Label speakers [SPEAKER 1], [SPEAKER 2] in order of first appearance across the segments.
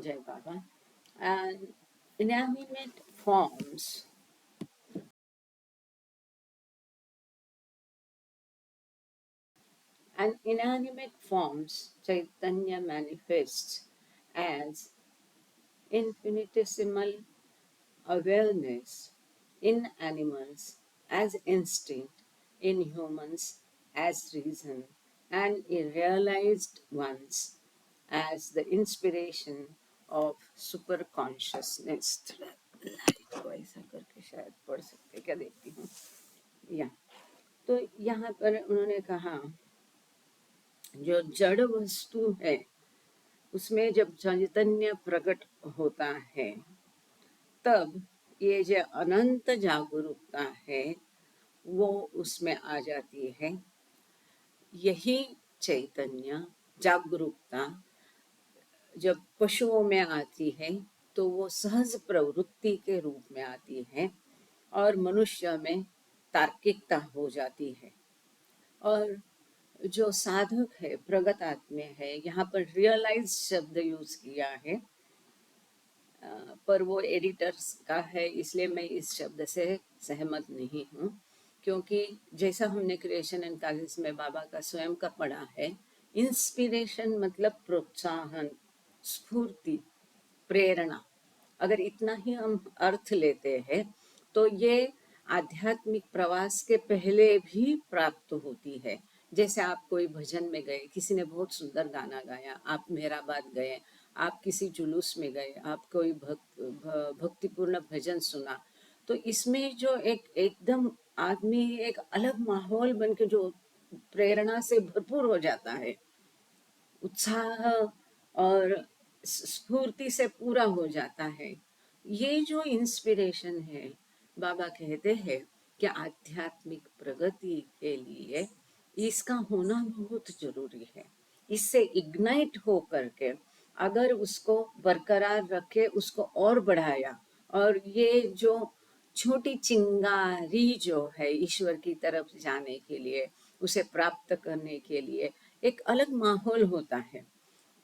[SPEAKER 1] जय बाबा। And inanimate forms and inanimate forms Chaitanya manifests as infinitesimal awareness in animals as instinct, in humans as reason, and in realized ones as the inspiration of super consciousness. Light को ऐसा करके शायद पढ़ सकते, क्या देखती हूँ या तो यहाँ पर उन्होंने कहा जो जड़ वस्तु है उसमें जब चैतन्य प्रकट होता है तब ये जो अनंत जागरूकता है वो उसमें आ जाती है। यही चैतन्य जागरूकता जब पशुओं में आती है तो वो सहज प्रवृत्ति के रूप में आती है और मनुष्य में तार्किकता हो जाती है। और जो साधक है प्रगत आत्मा है, यहाँ पर रियलाइज शब्द यूज किया है, पर वो एडिटर्स का है इसलिए मैं इस शब्द से सहमत नहीं हूँ, क्योंकि जैसा हमने क्रिएशन एंड कॉजेस में बाबा का स्वयं का पढ़ा है, इंस्पिरेशन मतलब प्रोत्साहन, स्फूर्ति, प्रेरणा। अगर इतना ही हम अर्थ लेते हैं तो ये आध्यात्मिक प्रवास के पहले भी प्राप्त होती है। जैसे आप कोई भजन में गए, किसी ने बहुत सुंदर गाना गाया, आप मेहराबाद गए, आप किसी जुलूस में गए, आप कोई भक्तिपूर्ण भजन सुना, तो इसमें जो एक एकदम आदमी एक अलग माहौल बन के जो प्रेरणा से भरपूर हो जाता है, उत्साह और स्फूर्ति से पूरा हो जाता है। ये जो इंस्पिरेशन है, बाबा कहते हैं कि आध्यात्मिक प्रगति के लिए इसका होना बहुत जरूरी है। इससे इग्नाइट हो करके अगर उसको बरकरार रखे, उसको और बढ़ाया, और ये जो छोटी चिंगारी जो है ईश्वर की तरफ जाने के लिए, उसे प्राप्त करने के लिए एक अलग माहौल होता है।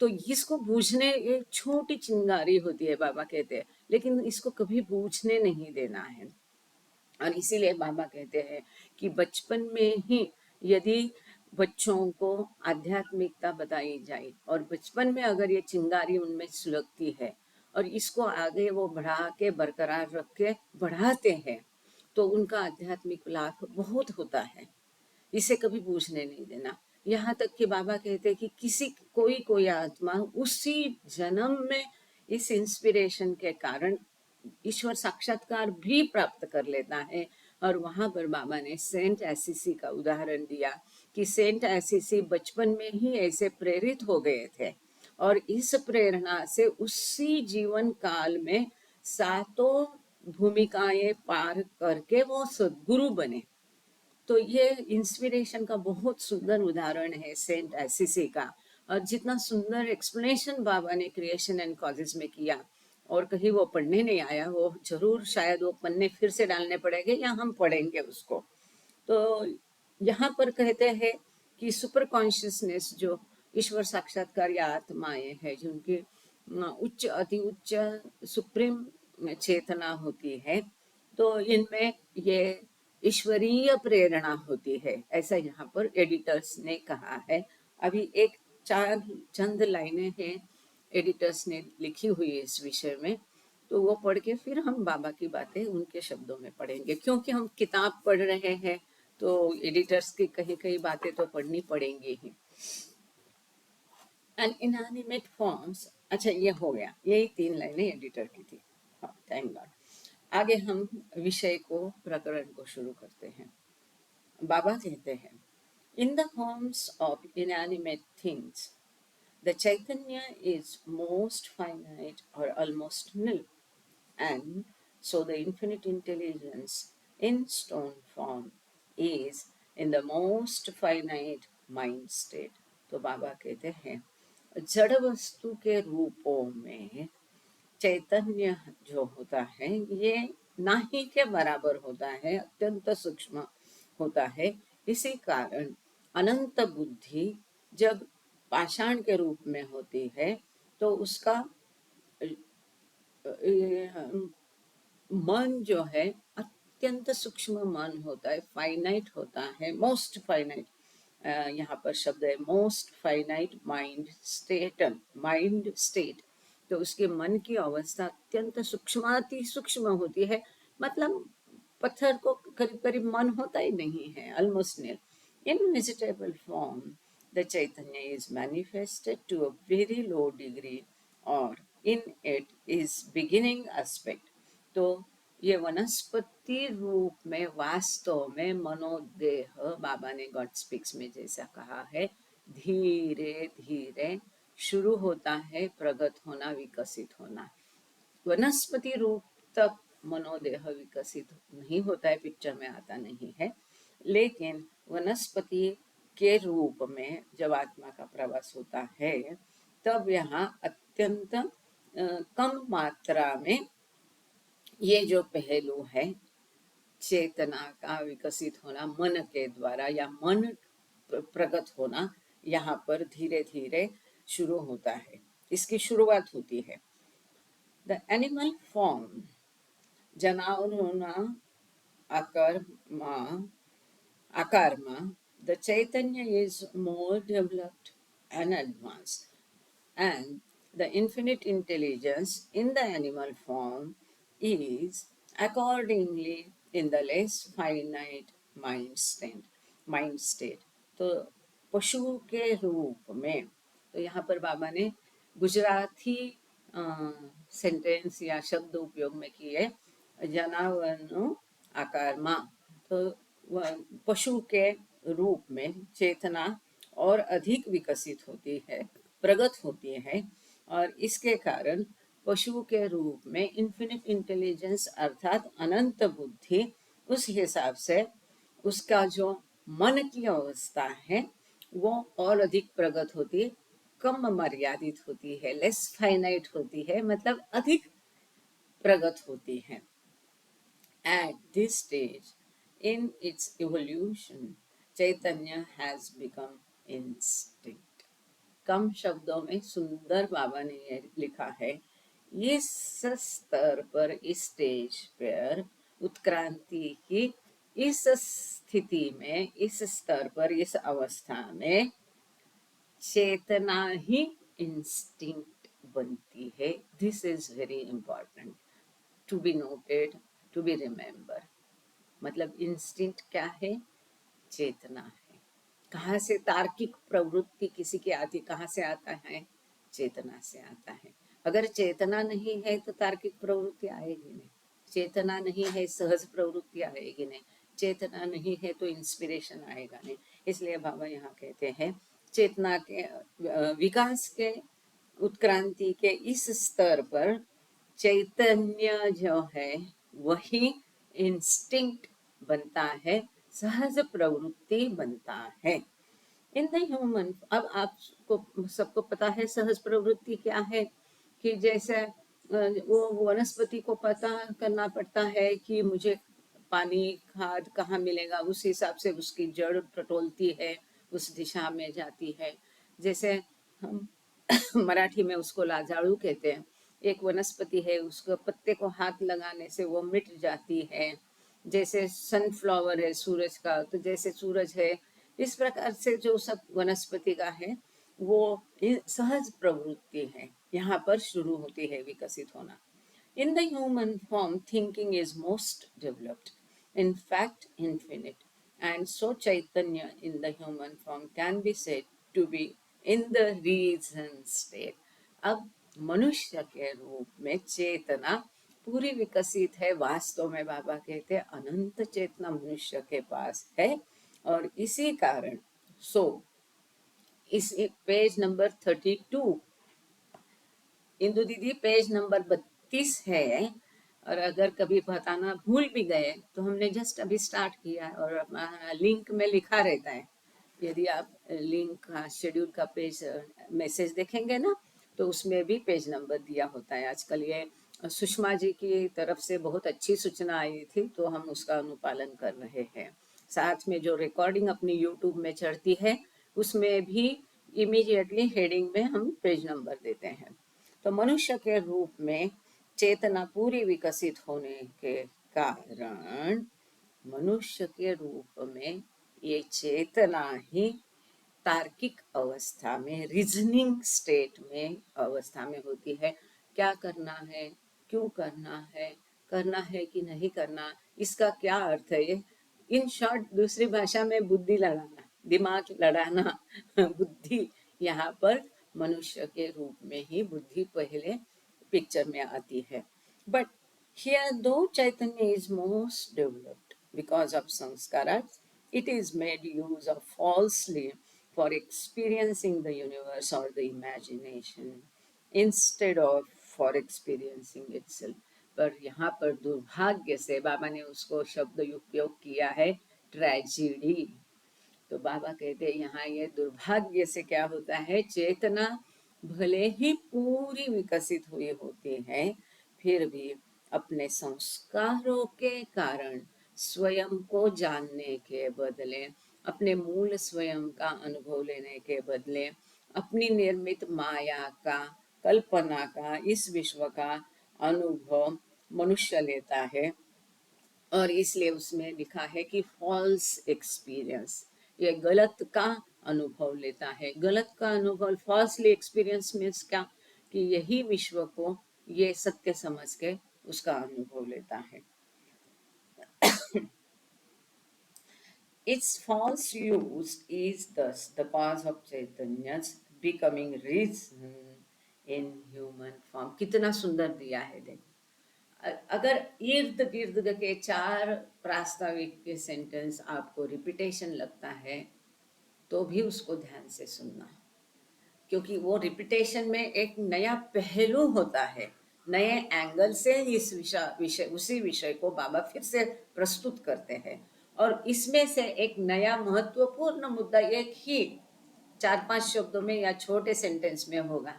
[SPEAKER 1] तो इसको बूझने, एक छोटी चिंगारी होती है बाबा कहते हैं, लेकिन इसको कभी बूझने नहीं देना है। और इसीलिए बाबा कहते हैं कि बचपन में ही यदि बच्चों को आध्यात्मिकता बताई जाए और बचपन में अगर ये चिंगारी उनमें सुलगती है और इसको आगे वो बढ़ा के बरकरार रख के बढ़ाते हैं तो उनका आध्यात्मिक लाभ बहुत होता है। इसे कभी पूछने नहीं देना। यहाँ तक कि बाबा कहते हैं कि किसी कोई कोई आत्मा उसी जन्म में इस इंस्पिरेशन के कारण ईश्वर साक्षात्कार भी प्राप्त कर लेता है। और वहां पर बाबा ने सेंट एसिसी का उदाहरण दिया कि सेंट एसिसी बचपन में ही ऐसे प्रेरित हो गए थे और इस प्रेरणा से उसी जीवन काल में सातों भूमिकाएं पार करके वो सद्गुरु बने। तो ये इंस्पिरेशन का बहुत सुंदर उदाहरण है सेंट एसिसी का। और जितना सुंदर एक्सप्लेनेशन बाबा ने क्रिएशन एंड कॉजेस में किया, और कहीं वो पढ़ने नहीं आया, वो जरूर शायद वो पन्ने फिर से डालने पड़ेंगे या हम पढ़ेंगे उसको। तो यहाँ पर कहते हैं कि सुपर कॉन्शियसनेस जो ईश्वर साक्षात्कार या आत्माएं हैं जिनकी उच्च अति उच्च सुप्रीम चेतना होती है, तो इनमें ये ईश्वरीय प्रेरणा होती है, ऐसा यहाँ पर एडिटर्स ने कहा है। अभी एक चार चंद लाइनें हैं एडिटर्स ने लिखी हुई है इस विषय में, तो वो पढ़ के फिर हम बाबा की बातें उनके शब्दों में पढ़ेंगे। क्योंकि हम किताब पढ़ रहे हैं तो एडिटर्स की कहीं कहीं बातें तो पढ़नी पड़ेंगी ही। एंड इनएनिमेट फॉर्म्स, अच्छा ये हो गया, यही 3 लाइनें एडिटर की थी। हाँ, थैंक गॉड। आगे हम विषय को, प्रकरण को शुरू करते हैं। बाबा कहते हैं, in the forms of inanimate things the Chaitanya is most finite और almost nil, and so the infinite intelligence in stone form is in the most finite mind state. तो बाबा कहते हैं जड़ वस्तु के रूपों में चैतन्य जो होता है ये ना ही के बराबर होता है, अत्यंत सूक्ष्म होता है। इसी कारण अनंत बुद्धि जब पाषाण के रूप में होती है तो उसका मन जो है अत्यंत सूक्ष्म मन होता है, फाइनाइट होता है, मोस्ट फाइनाइट। यहाँ पर शब्द है मोस्ट फाइनाइट माइंड स्टेट। तो उसके मन की अवस्था अत्यंत सूक्ष्माति सूक्ष्म होती है, मतलब पत्थर को करीब करीब मन होता ही नहीं है, almost nil. In vegetable form the Chaitanya is manifested to a very low degree और in it is beginning aspect. तो ये वनस्पति रूप में वास्तव में मनोदेह, बाबा ने गॉड स्पीक्स में जैसा कहा है, धीरे धीरे शुरू होता है प्रगत होना, विकसित होना। वनस्पति रूप तक मनोदेह विकसित नहीं होता है, पिक्चर में आता नहीं है, लेकिन वनस्पति के रूप में जब आत्मा का प्रवास होता है तब यहाँ अत्यंत कम मात्रा में ये जो पहलू है चेतना का विकसित होना मन के द्वारा या मन प्रगट होना, यहाँ पर धीरे धीरे शुरू होता है, इसकी शुरुआत होती है। द एनिमल फॉर्म जनावरोना आकारमा the Chaitanya is more developed and advanced and the infinite intelligence in the animal form is accordingly in the less finite mind state। तो पशु के रूप में, तो यहाँ पर बाबा ने गुजराती सेंटेंस या शब्द उपयोग में किए, जनावरनो आकारमा। तो पशु के रूप में चेतना और अधिक विकसित होती है, प्रगत होती है, और इसके कारण पशु के रूप में इन्फिनिट इंटेलिजेंस अर्थात अनंत बुद्धि, उस हिसाब से उसका जो मन की अवस्था है वो और अधिक प्रगत होती है, कम मर्यादित होती है, लेस फाइनाइट होती है, मतलब अधिक प्रगत होती है। At this stage in its evolution, Chaitanya has become instinct। कम शब्दों में सुंदर बाबा ने ये लिखा है, इस स्तर पर, इस स्टेज पर, उत्क्रांति की इस स्थिति में, इस स्तर पर, इस अवस्था में चेतना ही इंस्टिंक्ट बनती है। This is very important to be noted, to be remember. मतलब इंस्टिंक्ट क्या है? चेतना है। कहाँ से तार्किक प्रवृत्ति किसी की आती, कहाँ से आता है? चेतना से आता है। अगर चेतना नहीं है तो तार्किक प्रवृत्ति आएगी नहीं, चेतना नहीं है सहज प्रवृत्ति आएगी नहीं, चेतना नहीं है तो इंस्पिरेशन आएगा नहीं। इसलिए बाबा यहाँ कहते हैं चेतना के विकास के, उत्क्रांति के इस स्तर पर चैतन्य जो है वही इंस्टिंक्ट बनता है, सहज प्रवृत्ति बनता है। इन द ह्यूमन, अब आपको सबको पता है सहज प्रवृत्ति क्या है, कि जैसे वो वनस्पति को पता करना पड़ता है कि मुझे पानी खाद कहाँ मिलेगा, उस हिसाब से उसकी जड़ टटोलती है, उस दिशा में जाती है। जैसे हम मराठी में उसको लाजाड़ू कहते हैं, एक वनस्पति है, उसको पत्ते को हाथ लगाने से वो मिट जाती है। जैसे सनफ्लावर है सूरज का, तो जैसे सूरज है, इस प्रकार से जो सब वनस्पति का है वो सहज प्रवृत्ति है, यहाँ पर शुरू होती है विकसित होना। In the human form, thinking is most developed, in fact, infinite. And so, Chaitanya in the human form can be said to be in the reason state। अब मनुष्य के रूप में चेतना पूरी विकसित है। वास्तव में बाबा कहते हैं अनंत चेतना मनुष्य के पास है, और इसी कारण इस पेज नंबर 32, इंदु दीदी पेज नंबर 32 है। और अगर कभी बताना भूल भी गए तो हमने जस्ट अभी स्टार्ट किया है, और हमारा लिंक में लिखा रहता है। यदि आप लिंक का शेड्यूल का पेज मैसेज देखेंगे ना, तो उसमें भी पेज नंबर दिया होता है। आजकल ये सुषमा जी की तरफ से बहुत अच्छी सूचना आई थी, तो हम उसका अनुपालन कर रहे हैं। साथ में जो रिकॉर्डिंग अपनी यूट्यूब में चढ़ती है उसमें भी इमीडिएटली हेडिंग में हम पेज नंबर देते हैं। तो मनुष्य के रूप में चेतना पूरी विकसित होने के कारण मनुष्य के रूप में ये चेतना ही तार्किक अवस्था में, रीजनिंग स्टेट में अवस्था में होती है। क्या करना है, क्यों करना है कि नहीं करना, इसका क्या अर्थ है, ये इन शॉर्ट दूसरी भाषा में बुद्धि लड़ाना, दिमाग लड़ाना बुद्धि यहाँ पर मनुष्य के रूप में ही बुद्धि पहले पिक्चर में आती है। But here, though Chaitanya is most developed because of sanskaras, it is made use of falsely for experiencing the universe or the imagination instead of for experiencing itself. पर यहाँ पर दुर्भाग्य से बाबा ने उसको शब्द उपयोग किया है ट्रेजिडी। तो बाबा कहते हैं यहाँ ये दुर्भाग्य से क्या होता है, चेतना भले ही पूरी विकसित हुई होती है, फिर भी अपने संस्कारों के कारण स्वयं को जानने के बदले, अपने मूल स्वयं का अनुभव लेने के बदले, अपनी निर्मित माया का, कल्पना का, इस विश्व का अनुभव मनुष्य लेता है। और इसलिए उसमें लिखा है कि फॉल्स एक्सपीरियंस, ये गलत का अनुभव लेता है। गलत का अनुभव, फॉल्सली एक्सपीरियंस मीन्स क्या, कि यही विश्व को ये सत्य समझ के उसका अनुभव लेता है। Its false use is thus the cause of Chaitanya's becoming reason in human form. कितना सुंदर दिया है देखो। अगर इर्द गिर्द के चार प्रास्ताविक के सेंटेंस आपको रिपीटेशन लगता है तो भी उसको ध्यान से सुनना, क्योंकि वो रिपीटेशन में एक नया पहलू होता है, नए एंगल से इस विषय उसी विषय को बाबा फिर से प्रस्तुत करते हैं। और इसमें से एक नया महत्वपूर्ण मुद्दा एक ही 4-5 शब्दों में या छोटे सेंटेंस में होगा।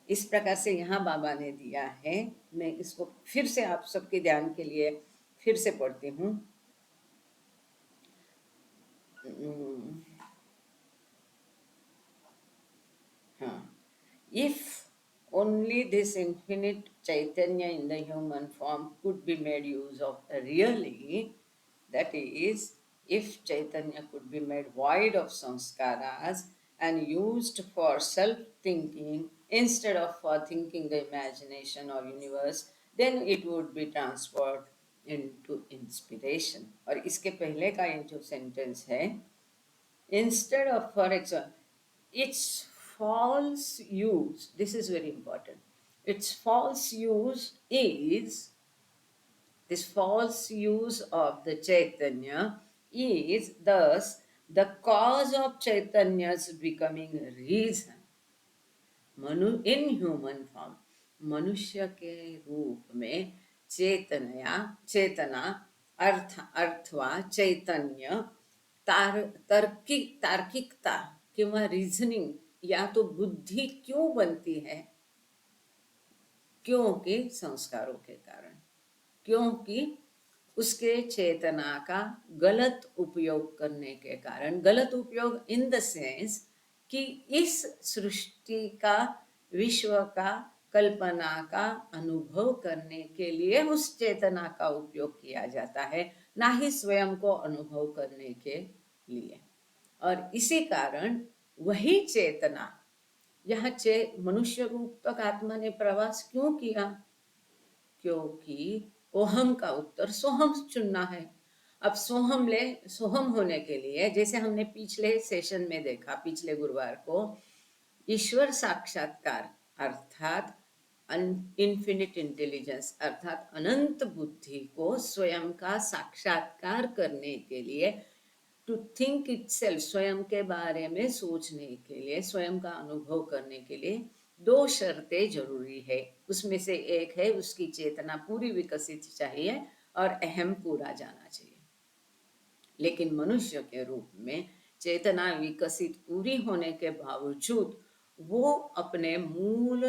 [SPEAKER 1] इस प्रकार से यहाँ बाबा ने दिया है। मैं इसको फिर से आप सबके ध्यान के लिए फिर से पढ़ती हूँ। हाँ, if only this infinite Chaitanya in the human form could be made use of really, that is, if Chaitanya could be made void of sanskaras and used for self-thinking instead of for thinking the imagination or universe, then it would be transferred into inspiration. और इसके पहले का ये जो sentence है, instead of, for example, its false use, this is very important, its false use is, this false use of the Chaitanya is thus the cause of Chaitanya's becoming reason. In human form, मनुष्य के रूप में चेतना अर्थवा चैतन्य तार्किकता किंवा reasoning या तो बुद्धि क्यों बनती है, क्योंकि संस्कारों के कारण, क्योंकि उसके चेतना का गलत उपयोग करने के कारण। गलत उपयोग इन द सेंस कि इस सृष्टि का, विश्व का, कल्पना का अनुभव करने के लिए उस चेतना का उपयोग किया जाता है, ना ही स्वयं को अनुभव करने के लिए। और इसी कारण वही चेतना यहाँ मनुष्य रूप तक आत्मा ने प्रवास क्यों किया, क्योंकि ओहम का उत्तर सोहम चुनना है। अब सोहम होने के लिए, जैसे हमने पिछले सेशन में देखा, पिछले गुरुवार को, ईश्वर साक्षात्कार अर्थात इन्फिनिट इंटेलिजेंस अर्थात अनंत बुद्धि को स्वयं का साक्षात्कार करने के लिए, टू थिंक इटसेल्फ, स्वयं के बारे में सोचने के लिए, स्वयं का अनुभव करने के लिए 2 शर्तें जरूरी है। उसमें से एक है उसकी चेतना पूरी विकसित चाहिए और अहम पूरा जाना चाहिए। लेकिन मनुष्य के रूप में चेतना विकसित पूरी होने के बावजूद वो अपने मूल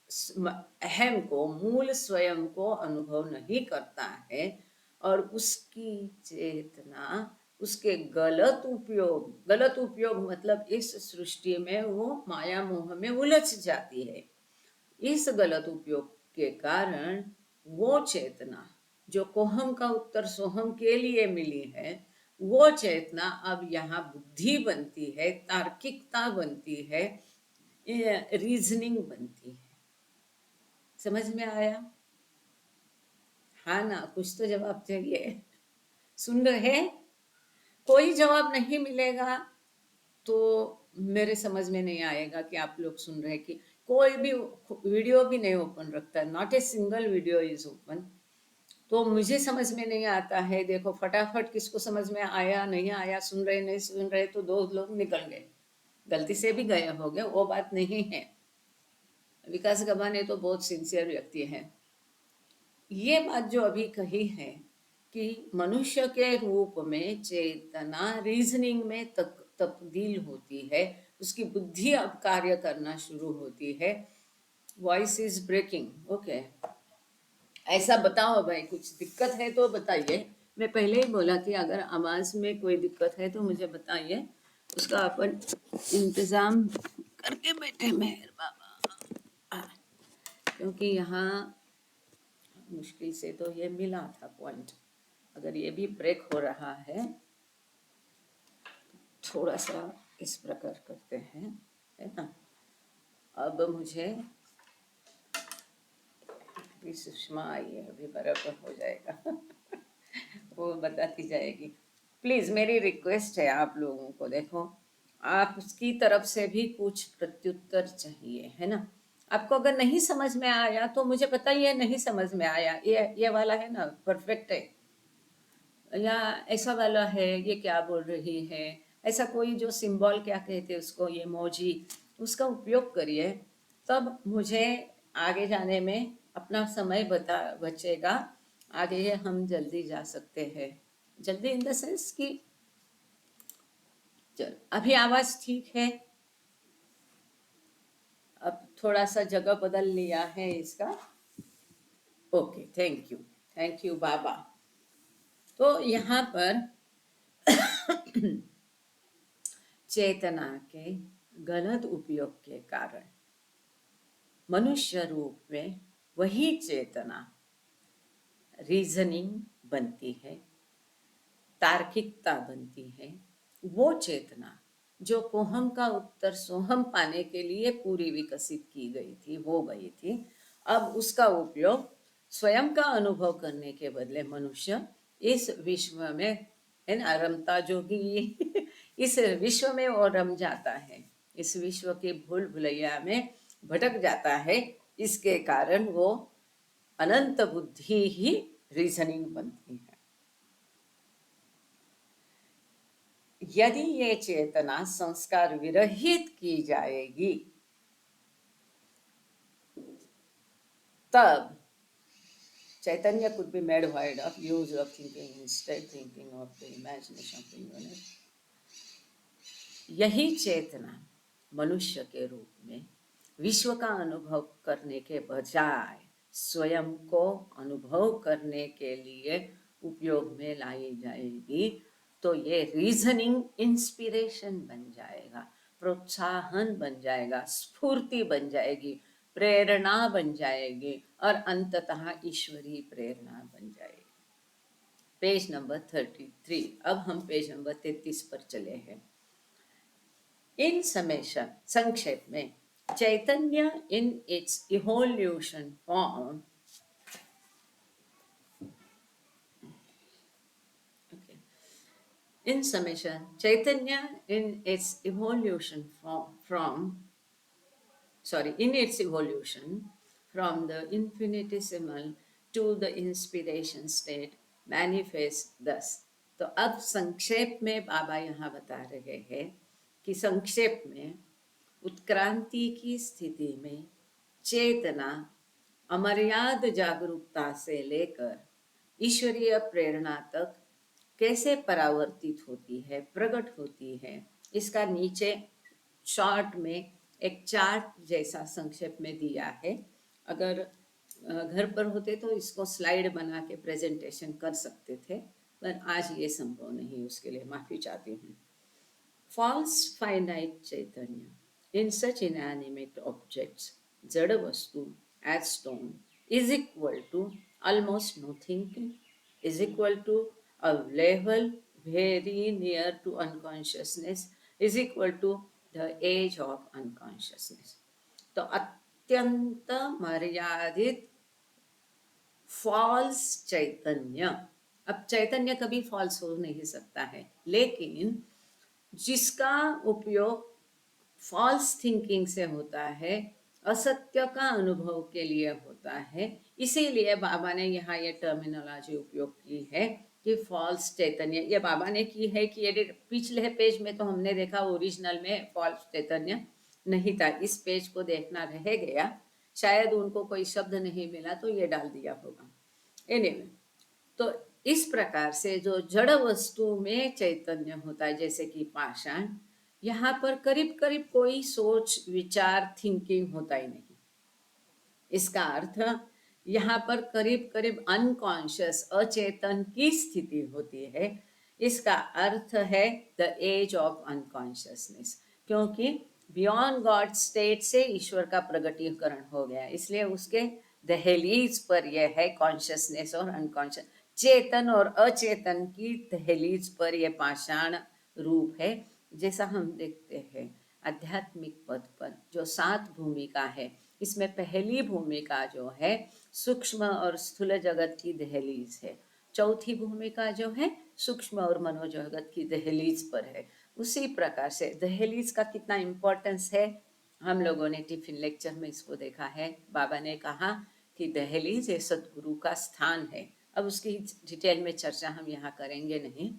[SPEAKER 1] अहम को, मूल स्वयं को अनुभव नहीं करता है, और उसकी चेतना उसके गलत उपयोग मतलब इस सृष्टि में वो माया मोह में उलझ जाती है। इस गलत उपयोग के कारण वो चेतना जो कोहम का उत्तर सोहम के लिए मिली है, वो चेतना अब यहाँ बुद्धि बनती है, तार्किकता बनती है, रीजनिंग बनती है। समझ में आया? हाँ ना, कुछ तो जवाब चाहिए। सुन रहे? कोई जवाब नहीं मिलेगा तो मेरे समझ में नहीं आएगा कि आप लोग सुन रहे कि कोई भी वीडियो भी नहीं ओपन रखता, not a single video is open. तो मुझे समझ में नहीं आता है। देखो फटाफट किसको समझ में आया नहीं आया, सुन रहे नहीं सुन रहे, तो दो लोग निकल गए, गलती से भी गए हो गए, वो बात नहीं है। विकास गवाने तो बहुत सिंसियर व्यक्ति है। ये बात जो अभी कही है कि मनुष्य के रूप में चेतना रीजनिंग में तब्दील होती है, उसकी बुद्धि अब कार्य करना शुरू होती है। Voice is breaking, okay. ऐसा बताओ भाई, कुछ दिक्कत है तो बताइए। मैं पहले ही बोला कि अगर आवाज में कोई दिक्कत है तो मुझे बताइए, उसका अपन इंतजाम करके बैठे मेहर बाबा। क्योंकि यहाँ मुश्किल से तो ये मिला था पॉइंट, अगर ये भी ब्रेक हो रहा है थोड़ा सा इस प्रकार करते हैं, है ना। अब मुझे अभी सुषमा आई है, अभी बराबर हो जाएगा। वो बताती जाएगी। प्लीज मेरी रिक्वेस्ट है आप लोगों को, देखो आप उसकी तरफ से भी कुछ प्रत्युत्तर चाहिए, है ना। आपको अगर नहीं समझ में आया तो मुझे बताइए नहीं समझ में आया, ये वाला है ना परफेक्ट है, या ऐसा वाला है ये क्या बोल रही है, ऐसा कोई जो सिंबल क्या कहते हैं उसको, ये मोजी, उसका उपयोग करिए, तब मुझे आगे जाने में अपना समय बचेगा। आगे हम जल्दी जा सकते हैं, जल्दी इन द सेंस कि चल अभी आवाज ठीक है। अब थोड़ा सा जगह बदल लिया है इसका। ओके, थैंक यू बाबा। तो यहाँ पर चेतना के गलत उपयोग के कारण मनुष्य रूप में वही चेतना रीजनिंग बनती है, तार्किकता बनती है। वो चेतना जो कोहम का उत्तर सोहम पाने के लिए पूरी विकसित की गई थी, हो गई थी, अब उसका उपयोग स्वयं का अनुभव करने के बदले मनुष्य इस विश्व में, है ना, रमता जोगी इस विश्व में वो रम जाता है, इस विश्व के भूल भुलैया में भटक जाता है। इसके कारण वो अनंत बुद्धि ही रीजनिंग बनती है। यदि ये चेतना संस्कार विरहित की जाएगी तब Chaitanya could be made wide of use of thinking instead thinking of the imagination of the universe. यही चेतना मनुष्य के रूप में विश्व का अनुभव करने के बजाय स्वयं को अनुभव करने के लिए उपयोग में लाई जाएगी, तो ये रीजनिंग इंस्पिरेशन बन जाएगा, प्रोत्साहन बन जाएगा, स्फूर्ति बन जाएगी, प्रेरणा बन जाएगी और अंततः ईश्वरीय प्रेरणा बन जाएगी। Page number 33। अब हम पेज नंबर 33 पर चले हैं। इन समेशन, संक्षेप में, Chaitanya in its evolution form, in summation, Chaitanya in its evolution in its evolution from the infinitesimal to the inspiration state manifests thus. तो अब संक्षेप में बाबा यहाँ बता रहे हैं कि संक्षेप में उत्क्रांति की स्थिति में चेतना अमर्याद जागरूकता से लेकर ईश्वरीय प्रेरणा तक कैसे परावर्तित होती है, प्रकट होती है, इसका नीचे शॉर्ट में एक चार्ट जैसा संक्षेप में दिया है। अगर घर पर होते तो इसको स्लाइड बना के प्रेजेंटेशन कर सकते थे, पर आज ये संभव नहीं, उसके लिए माफी चाहती हूँ। फॉल्स फाइनाइट चैतन्य इन सच इनएनिमेट ऑब्जेक्ट्स, जड़ वस्तु as stone, is equal to almost no thinking, is equal to a level very near to unconsciousness, is equal to the age of unconsciousness. तो अत्यंत मर्यादित फॉल्स चैतन्य, अब चैतन्य कभी false हो नहीं सकता है, लेकिन जिसका उपयोग फॉल्स थिंकिंग से होता है, असत्य का अनुभव के लिए होता है, इसीलिए बाबा ने यहाँ ये टर्मिनोलॉजी उपयोग की है कि फॉल्स चैतन्य। ये बाबा ने की है कि ये पिछले पेज में तो हमने देखा ओरिजिनल में फॉल्स चैतन्य नहीं था, इस पेज को देखना रह गया, शायद उनको कोई शब्द नहीं मिला तो ये डाल दिया होगा। एनीवे, तो इस प्रकार से जो जड़ वस्तु में चैतन्य होता है, जैसे कि पाषाण, यहाँ पर करीब करीब कोई सोच विचार थिंकिंग होता ही नहीं। इसका अर्थ यहाँ पर करीब करीब अनकॉन्शियस अचेतन की स्थिति होती है। इसका अर्थ है द एज ऑफ अनकॉन्शियसनेस, क्योंकि बियॉन्ड गॉड स्टेट से ईश्वर का प्रगटीकरण हो गया, इसलिए उसके दहलीज पर यह है कॉन्शियसनेस और अनकॉन्शियस, चेतन और अचेतन की दहलीज पर यह पाषाण रूप है। जैसा हम देखते हैं आध्यात्मिक पद पर जो 7 भूमिका है, इसमें पहली भूमिका जो है सूक्ष्म और स्थूल जगत की दहलीज है, चौथी भूमिका जो है सूक्ष्म और मनोजगत की दहलीज पर है। उसी प्रकार से दहलीज का कितना इम्पोर्टेंस है, हम लोगों ने टिफिन लेक्चर में इसको देखा है। बाबा ने कहा कि दहलीज ये सदगुरु का स्थान है। अब उसकी डिटेल में चर्चा हम यहाँ करेंगे नहीं,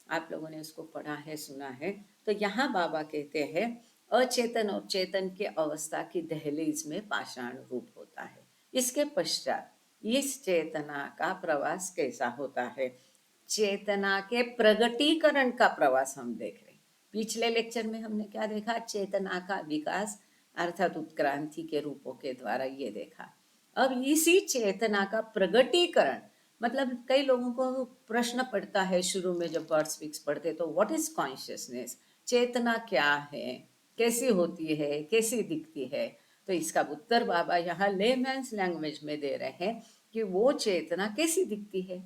[SPEAKER 1] आप लोगों ने उसको पढ़ा है, सुना है। तो यहाँ बाबा कहते हैं अचेतन और चेतन के अवस्था की दहलीज में पाषाण रूप होता है। इसके पश्चात इस चेतना का प्रवास कैसा होता है, चेतना के प्रगटीकरण का प्रवास हम देख रहे हैं। पिछले लेक्चर में हमने क्या देखा, चेतना का विकास अर्थात उत्क्रांति के रूपों के द्वारा ये देखा। अब इसी चेतना का प्रगटीकरण, मतलब कई लोगों को प्रश्न पड़ता है शुरू में जब वर्ड स्पीक्स पढ़ते, तो व्हाट इज कॉन्शियसनेस, चेतना क्या है, कैसी होती है, कैसी दिखती है। तो इसका उत्तर बाबा यहाँ लेमैन्स लैंग्वेज में दे रहे हैं कि वो चेतना कैसी दिखती है,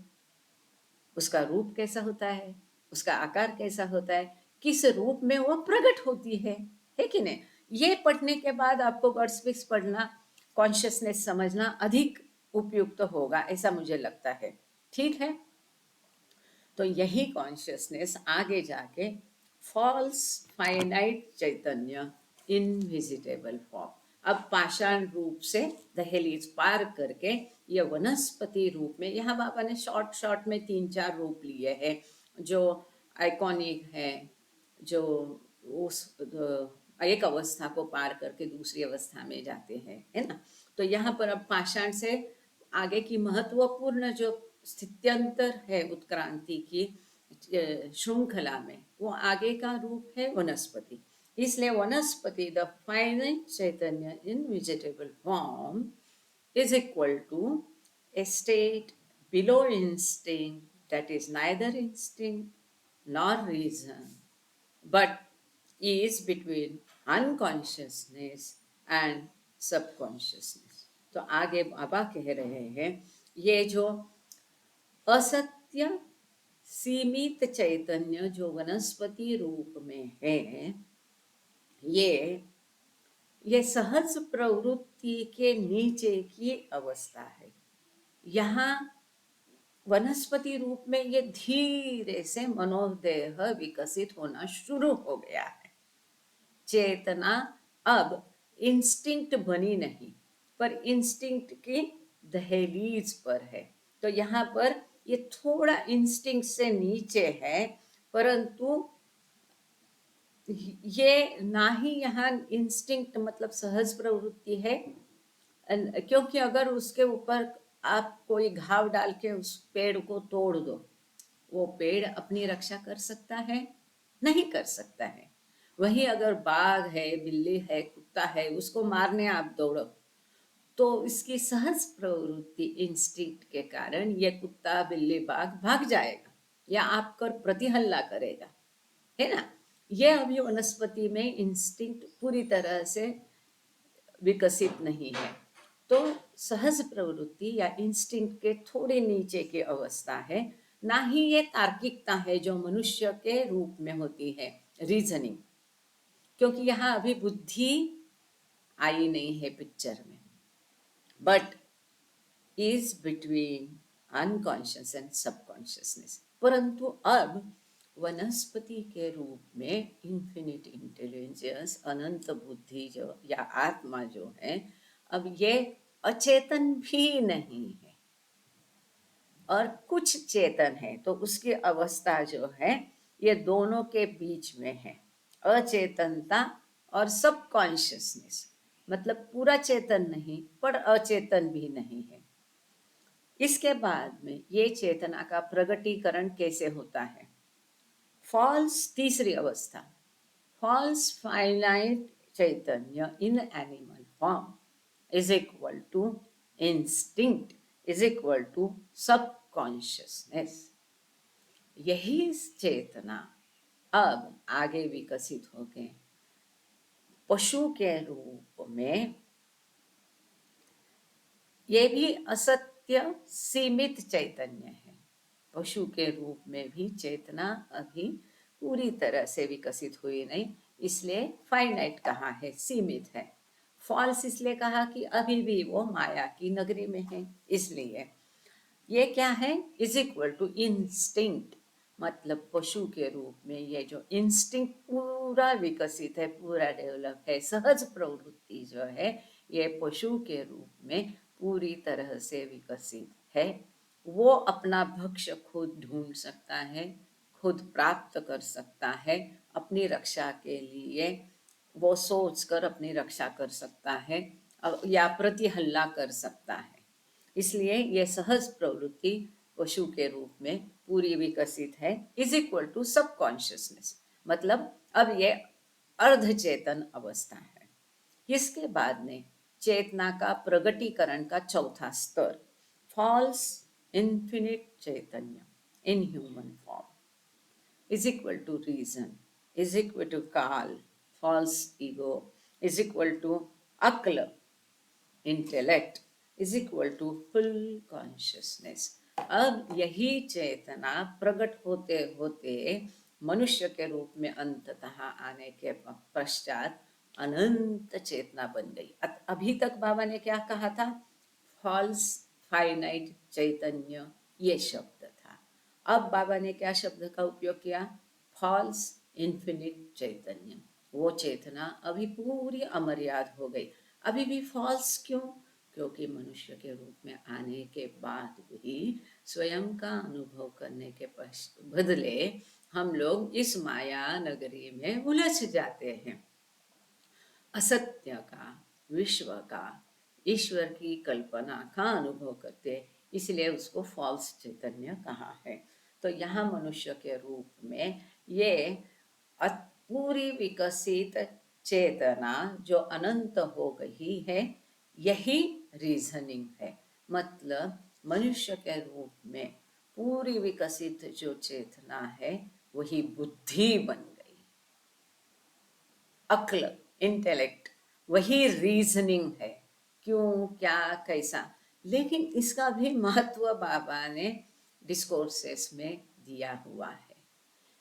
[SPEAKER 1] उसका रूप कैसा होता है, उसका आकार कैसा होता है, किस रूप में वो प्रकट होती है कि नहीं। ये पढ़ने के बाद आपको वर्ड स्पीक्स पढ़ना, कॉन्शियसनेस समझना अधिक उपयुक्त होगा, ऐसा मुझे लगता है। ठीक है, तो यही कॉन्शियसनेस आगे जाके फॉल्स फाइनाइट चैतन्य इनविजिटेबल फॉर्म, अब पाषाण रूप से दहलीज पार करके ये वनस्पति रूप में, यहाँ बाबा ने शॉर्ट में 3-4 रूप लिए हैं जो आइकॉनिक है, जो उस एक अवस्था को पार करके दूसरी अवस्था में जाते हैं, है ना। तो यहाँ पर अब पाषाण से आगे की महत्वपूर्ण जो स्थित्यंतर है उत्क्रांति की श्रृंखला में, वो आगे का रूप है वनस्पति। इसलिए वनस्पति द फाइनाइट चैतन्य इन vegetable form is equal to a state below instinct, that is neither instinct nor reason but is between unconsciousness and subconsciousness। तो आगे बाबा कह रहे हैं ये जो असत्य सीमित चैतन्य जो वनस्पति रूप में है, ये सहज प्रवृत्ति के नीचे की अवस्था है। यहाँ वनस्पति रूप में ये धीरे से मनोदेह विकसित होना शुरू हो गया है। चेतना अब इंस्टिंक्ट बनी नहीं, पर इंस्टिंक्ट की दहलीज पर है। तो यहाँ पर ये थोड़ा इंस्टिंक्ट से नीचे है, परंतु ये ना ही यहाँ इंस्टिंक्ट मतलब सहज प्रवृत्ति है, क्योंकि अगर उसके ऊपर आप कोई घाव डाल के उस पेड़ को तोड़ दो, वो पेड़ अपनी रक्षा कर सकता है? नहीं कर सकता है। वही अगर बाघ है, बिल्ली है, कुत्ता है, उसको मारने आप दौड़ो तो इसकी सहज प्रवृत्ति इंस्टिंक्ट के कारण ये कुत्ता बिल्ली बाघ भाग जाएगा या आप कर प्रतिहल्ला करेगा, है ना। ये अभी वनस्पति में इंस्टिंक्ट पूरी तरह से विकसित नहीं है। तो सहज प्रवृत्ति या इंस्टिंक्ट के थोड़े नीचे की अवस्था है, ना ही ये तार्किकता है जो मनुष्य के रूप में होती है, रीजनिंग, क्योंकि यहाँ अभी बुद्धि आई नहीं है पिक्चर में, but is between unconscious and subconsciousness. परंतु अब वनस्पति के रूप में इन्फिनिट इंटेलिजेंस, अनंत बुद्धि जो या आत्मा जो है, अब ये अचेतन भी नहीं है और कुछ चेतन है, तो उसकी अवस्था जो है ये दोनों के बीच में है, अचेतनता और सबकॉन्शियसनेस, मतलब पूरा चेतन नहीं पर अचेतन भी नहीं है। इसके बाद में ये चेतना का प्रगटीकरण कैसे होता है? फॉल्स तीसरी अवस्था, फॉल्स फाइनाइट चैतन्य in animal form is equal to instinct is equal to subconsciousness. यही चेतना अब आगे विकसित होके पशु के रूप में, ये भी असत्य सीमित चैतन्य है। पशु के रूप में भी चेतना अभी पूरी तरह से विकसित हुई नहीं, इसलिए फाइनाइट कहा है, सीमित है। फॉल्स इसलिए कहा कि अभी भी वो माया की नगरी में है, इसलिए ये क्या है, इज इक्वल टू इंस्टिंक्ट, मतलब पशु के रूप में ये जो इंस्टिंक्ट पूरा विकसित है, पूरा डेवलप है, सहज प्रवृत्ति जो है ये पशु के रूप में पूरी तरह से विकसित है। वो अपना भक्ष्य खुद ढूंढ सकता है, खुद प्राप्त कर सकता है, अपनी रक्षा के लिए वो सोच कर अपनी रक्षा कर सकता है या प्रति हल्ला कर सकता है। इसलिए ये सहज प्रवृत्ति पशु के रूप में पूरी विकसित है, इज इक्वल टू सबकॉन्शियसनेस, मतलब अब ये अर्धचेतन अवस्था है। इसके बाद में चेतना का प्रगटीकरण का चौथा स्तर, false infinite Chaitanya in human form is equal to reason is equal to काल, false ego is equal to अक्ल, intellect is equal to full consciousness. अब यही चेतना प्रकट होते होते मनुष्य के रूप में अंततः आने के पश्चात अनंत चेतना बन गई। अभी तक बाबा ने क्या कहा था? फॉल्स फाइनाइट चैतन्य, ये शब्द था। अब बाबा ने क्या शब्द का उपयोग किया? फॉल्स इन्फिनिट चैतन्य। वो चेतना अभी पूरी अमर्याद हो गई। अभी भी फॉल्स क्यों? क्योंकि मनुष्य के रूप में आने के बाद भी स्वयं का अनुभव करने के बदले हम लोग इस माया नगरी में उलझ जाते हैं। असत्य का, विश्व का, ईश्वर की कल्पना का अनुभव करते, इसलिए उसको फॉल्स चैतन्य कहा है। तो यहाँ मनुष्य के रूप में ये पूरी विकसित चेतना जो अनंत हो गई है, यही रीजनिंग है। मतलब मनुष्य के रूप में पूरी विकसित जो चेतना है वही बुद्धि बन गई, अक्ल, इंटेलेक्ट, वही रीजनिंग है, क्यों, क्या, कैसा। लेकिन इसका भी महत्व बाबा ने डिस्कोर्सेस में दिया हुआ है।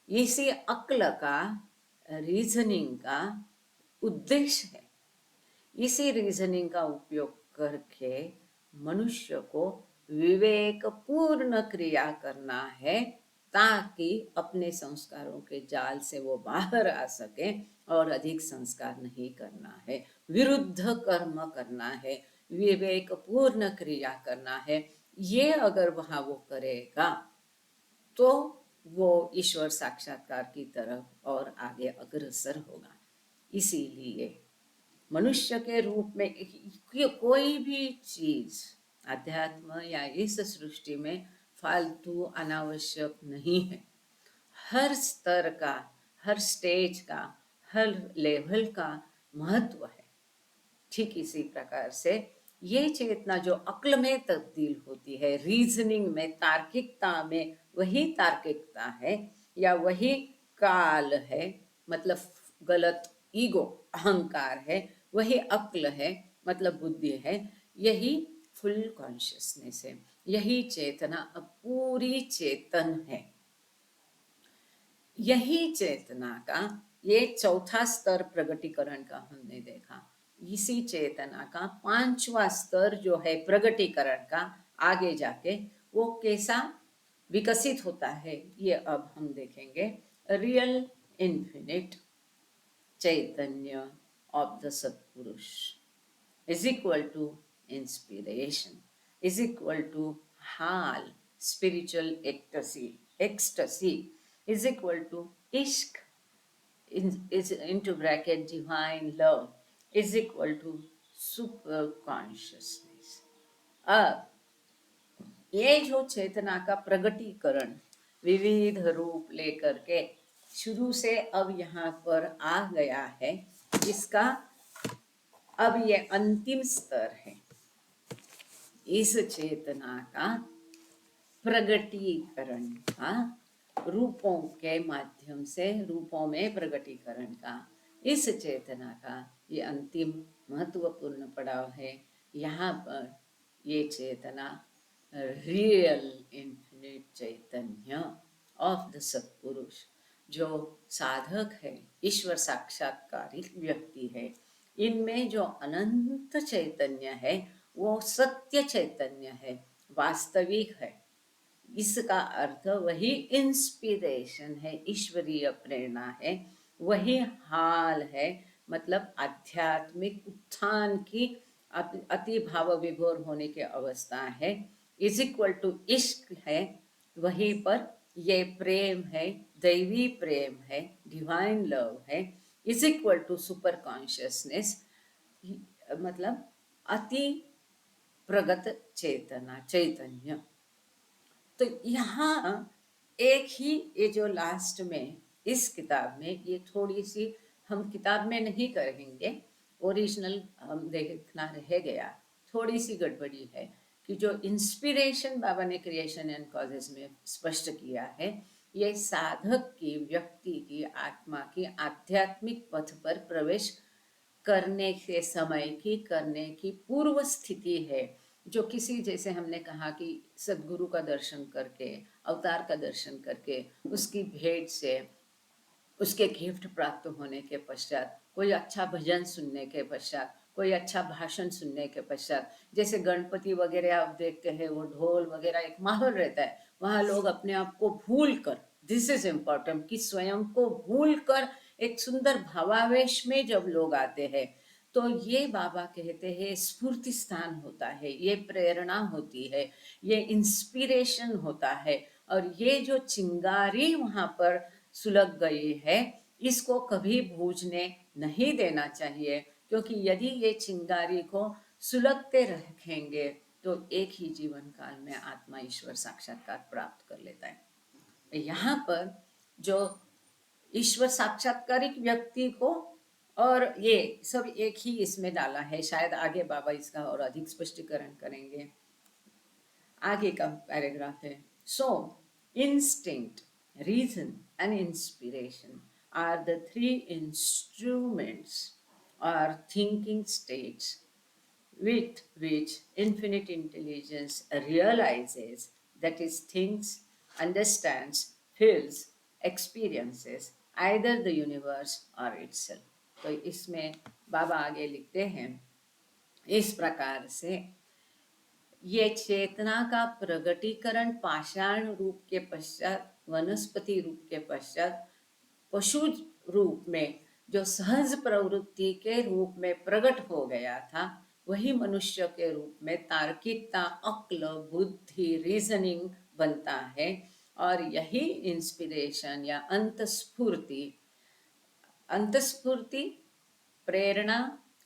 [SPEAKER 1] इसी अक्ल का, रीजनिंग का उद्देश्य है, इसी रीजनिंग का उपयोग करके मनुष्य को विवेक पूर्ण क्रिया करना है, ताकि अपने संस्कारों के जाल से वो बाहर आ सके और अधिक संस्कार नहीं करना है, विरुद्ध कर्म करना है, विवेक पूर्ण क्रिया करना है। ये अगर वहाँ वो करेगा तो वो ईश्वर साक्षात्कार की तरफ और आगे अग्रसर होगा। इसीलिए मनुष्य के रूप में कोई भी चीज अध्यात्म या इस सृष्टि में फालतू अनावश्यक नहीं है। हर स्तर का, हर स्टेज का, हर लेवल का महत्व है। ठीक इसी प्रकार से ये चेतना जो अक्ल में तब्दील होती है, रीजनिंग में, तार्किकता में, वही तार्किकता है या वही काल है, मतलब गलत ईगो, अहंकार है, वही अक्ल है, मतलब बुद्धि है।
[SPEAKER 2] यही फुल कॉन्शियसनेस है, यही चेतना अब पूरी चेतन है। यही चेतना का ये चौथा स्तर प्रगटीकरण का हमने देखा। इसी चेतना का पांचवा स्तर जो है प्रगटीकरण का, आगे जाके वो कैसा विकसित होता है ये अब हम देखेंगे। Real infinite Chaitanya of the Satpurush is equal to inspiration, is equal to hal, spiritual ecstasy is equal to ishq, is into bracket divine love, is equal to super consciousness. अब ये जो चेतना का प्रगटीकरण विविध रूप लेकर के शुरू से अब यहाँ पर आ गया है, इसका अब ये अंतिम स्तर है। इस चेतना का प्रगटीकरण का रूपों के माध्यम से, रूपों में प्रगटीकरण का, इस चेतना का ये अंतिम महत्वपूर्ण पड़ाव है। यहाँ पर ये चेतना real infinite Chaitanya of the Satpurush, जो साधक है, ईश्वर साक्षात्कारी व्यक्ति है, इनमें जो अनंत चैतन्य है वो सत्य चैतन्य है, वास्तविक है। इसका अर्थ वही इंस्पिरेशन है, ईश्वरीय प्रेरणा है, वही हाल है, मतलब आध्यात्मिक उत्थान की अति भाव विभोर होने की अवस्था है, इज इक्वल टू इश्क है। वहीं पर ये प्रेम है, दैवी प्रेम है, डिवाइन लव है, is equal to super consciousness, मतलब अति प्रगत चेतना चैतन्य। तो यहाँ एक ही ये जो लास्ट में इस किताब में, ये थोड़ी सी हम किताब में नहीं करेंगे, ओरिजिनल हम देखना रह गया, थोड़ी सी गड़बड़ी है कि जो इंस्पिरेशन बाबा ने क्रिएशन एंड कॉजेज में स्पष्ट किया है, ये साधक की, व्यक्ति की, आत्मा की आध्यात्मिक पथ पर प्रवेश करने के समय की, करने की पूर्व स्थिति है, जो किसी, जैसे हमने कहा कि सदगुरु का दर्शन करके, अवतार का दर्शन करके, उसकी भेंट से, उसके गिफ्ट प्राप्त होने के पश्चात, कोई अच्छा भजन सुनने के पश्चात, कोई अच्छा भाषण सुनने के पश्चात, जैसे गणपति वगैरह आप देखते हैं, वो ढोल वगैरह एक माहौल रहता है, वहाँ लोग अपने आप को भूल कर, दिस इज इम्पोर्टेंट, कि स्वयं को भूल कर एक सुंदर भावावेश में जब लोग आते हैं, तो ये बाबा कहते हैं स्फूर्ति स्थान होता है, ये प्रेरणा होती है, ये इंस्पिरेशन होता है। और ये जो चिंगारी वहाँ पर सुलग गई है, इसको कभी बूझने नहीं देना चाहिए, क्योंकि यदि ये चिंगारी को सुलगते रखेंगे तो एक ही जीवन काल में आत्मा ईश्वर साक्षात्कार प्राप्त कर लेता है। यहाँ पर जो ईश्वर साक्षात्कारिक व्यक्ति को, और ये सब एक ही इसमें डाला है, शायद आगे बाबा इसका और अधिक स्पष्टीकरण करेंगे। आगे का पैराग्राफ है, so instinct, reason and inspiration are the three instruments or thinking states with which infinite intelligence realizes, that is, thinks, understands, feels, experiences either the universe or itself. तो इसमें बाबा आगे लिखते हैं, इस प्रकार से ये चेतना का प्रगटीकरण पाषाण रूप के पश्चात, वनस्पति रूप के पश्चात, पशु रूप में जो सहज प्रवृत्ति के रूप में प्रकट हो गया था, वही मनुष्य के रूप में तार्किकता, अक्ल, बुद्धि, रीजनिंग बनता है। और यही इंस्पिरेशन या अंतस्फूर्ति, प्रेरणा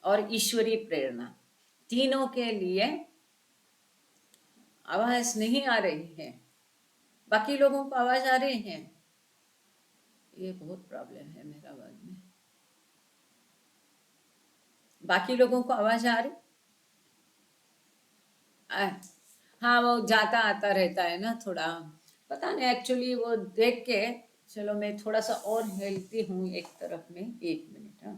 [SPEAKER 2] और ईश्वरी प्रेरणा, तीनों के लिए आवाज नहीं आ रही है, बाकी लोगों को आवाज आ रही है। ये बहुत प्रॉब्लम है मेरा वर्ड में, बाकी लोगों को आवाज आ रही? हाँ, वो जाता आता रहता है ना थोड़ा, पता नहीं, एक्चुअली वो देख के, चलो मैं थोड़ा सा और हिलती हूँ एक तरफ में, एक मिनट। हाँ,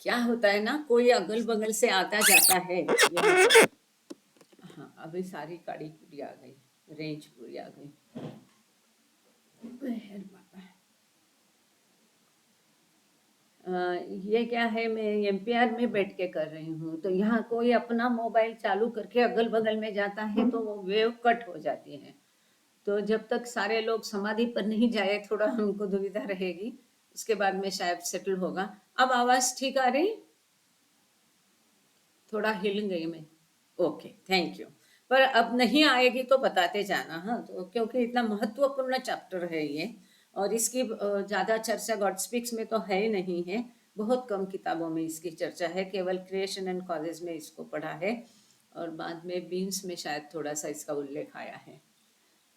[SPEAKER 2] क्या होता है ना, कोई अगल बगल से आता जाता है यहाँ पर। हाँ, अभी सारी काड़ी पूरी आ गई, रेंज पूरी आ गई। मेहर बाबा। ये क्या है, मैं एमपीआर में बैठ के कर रही हूँ, तो यहाँ कोई अपना मोबाइल चालू करके अगल बगल में जाता है तो वो वेव कट हो जाती है। तो जब तक सारे लोग समाधि पर नहीं जाए, थोड़ा हमको दुविधा रहेगी, उसके बाद में शायद सेटल होगा। अब आवाज ठीक आ रही? थोड़ा हिल गई मैं। Okay, thank you. पर अब नहीं आएगी तो बताते जाना, हाँ, तो क्योंकि इतना महत्वपूर्ण चैप्टर है ये, और इसकी ज़्यादा चर्चा गॉड स्पीक्स में तो है ही नहीं है, बहुत कम किताबों में इसकी चर्चा है, केवल क्रिएशन एंड कॉजेज में इसको पढ़ा है, और बाद में बीन्स में शायद थोड़ा सा इसका उल्लेख आया है।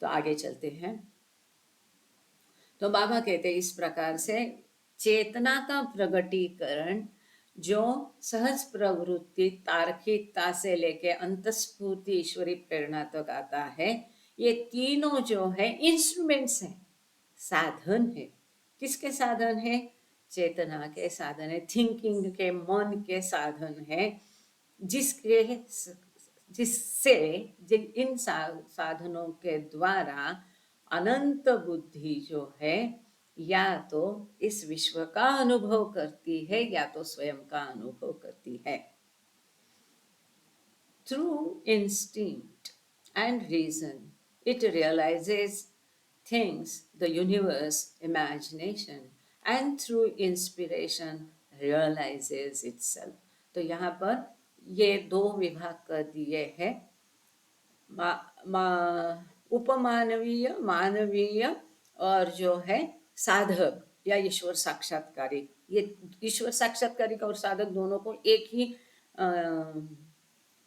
[SPEAKER 2] तो आगे चलते हैं। तो बाबा कहते हैं इस प्रकार से चेतना का प्रगटीकरण जो सहज प्रवृत्ति तार्किकता से लेके अंतस्फूर्ति ईश्वरी प्रेरणा तक आता है, ये तीनों जो है इंस्ट्रूमेंट्स हैं, साधन है। किसके साधन है? चेतना के साधन है, थिंकिंग के, मन के साधन है, जिसके जिससे इन साधनों के द्वारा अनंत बुद्धि जो है या तो इस विश्व का अनुभव करती है या तो स्वयं का अनुभव करती है। Through instinct and reason, it realizes things, the universe, imagination, and through inspiration realizes itself. तो यहाँ पर ये दो विभाग कर दिए हैं, उपमानवीय, मानवीय, और जो है साधक या ईश्वर साक्षात्कारी। ये ईश्वर साक्षात्कारी और साधक दोनों को एक ही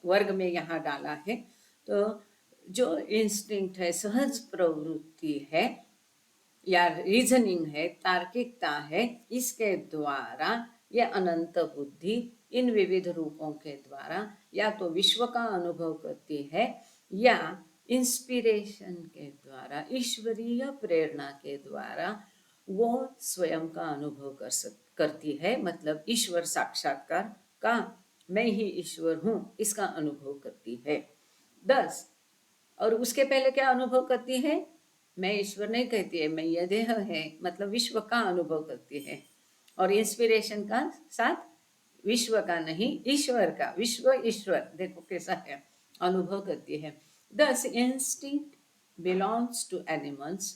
[SPEAKER 2] वर्ग में यहाँ डाला है। तो जो इंस्टिंक्ट है, सहज प्रवृत्ति है या रीजनिंग है, तार्किकता है, इसके द्वारा यह अनंत बुद्धि इन विविध रूपों के द्वारा या तो विश्व का अनुभव करती है या इंस्पिरेशन के द्वारा, ईश्वरीय प्रेरणा के द्वारा वो स्वयं का अनुभव करती है। मतलब ईश्वर साक्षात्कार का, मैं ही ईश्वर हूँ, इसका अनुभव करती है। 10 और उसके पहले क्या अनुभव करती है? मैं ईश्वर नहीं कहती है, मैं यह देह है, मतलब विश्व का अनुभव करती है। और इंस्पिरेशन का साथ विश्व का नहीं, ईश्वर का, विश्व ईश्वर, देखो कैसा है, अनुभव करती है। Thus, instinct belongs to animals,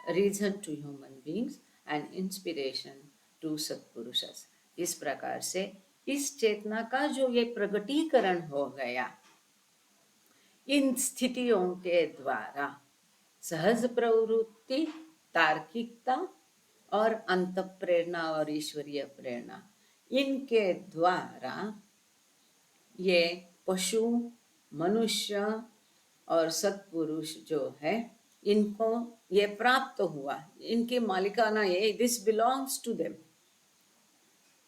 [SPEAKER 2] reason to human beings, and inspiration to सत्पुरुषस। इस प्रकार से इस चेतना का जो ये प्रगटीकरण हो गया इन स्थितियों के द्वारा, सहज प्रवृत्ति, तार्किकता और अंत प्रेरणा और ईश्वरीय प्रेरणा, इनके द्वारा ये पशु, मनुष्य और सत्पुरुष जो है, इनको ये प्राप्त हुआ, इनके मालिकाना ये, दिस बिलोंग्स टू देम।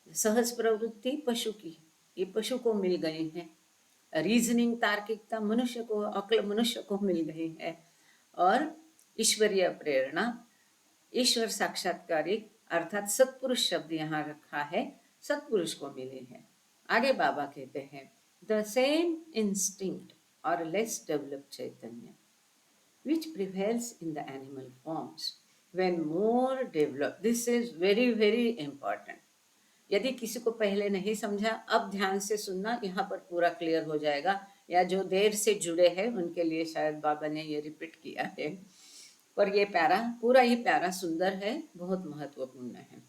[SPEAKER 2] सहज प्रवृत्ति पशु की, ये पशु को मिल गई है। रीजनिंग, तार्किकता मनुष्य को, अक्ल मनुष्य को मिल गई है। और ईश्वरीय प्रेरणा, ईश्वर साक्षात्कारी अर्थात सत्पुरुष शब्द यहाँ रखा है, सत्पुरुष को मिली है। आगे बाबा कहते हैं द सेम इंस्टिंक्ट और less developed Chaitanya which prevails in the animal forms when more developed. This is very very important. यदि किसी को पहले नहीं समझा, अब ध्यान से सुनना, यहाँ पर पूरा क्लियर हो जाएगा, या जो देर से जुड़े हैं उनके लिए शायद बाबा ने ये रिपीट किया है, पर ये प्यारा, पूरा ही प्यारा सुंदर है, बहुत महत्वपूर्ण है।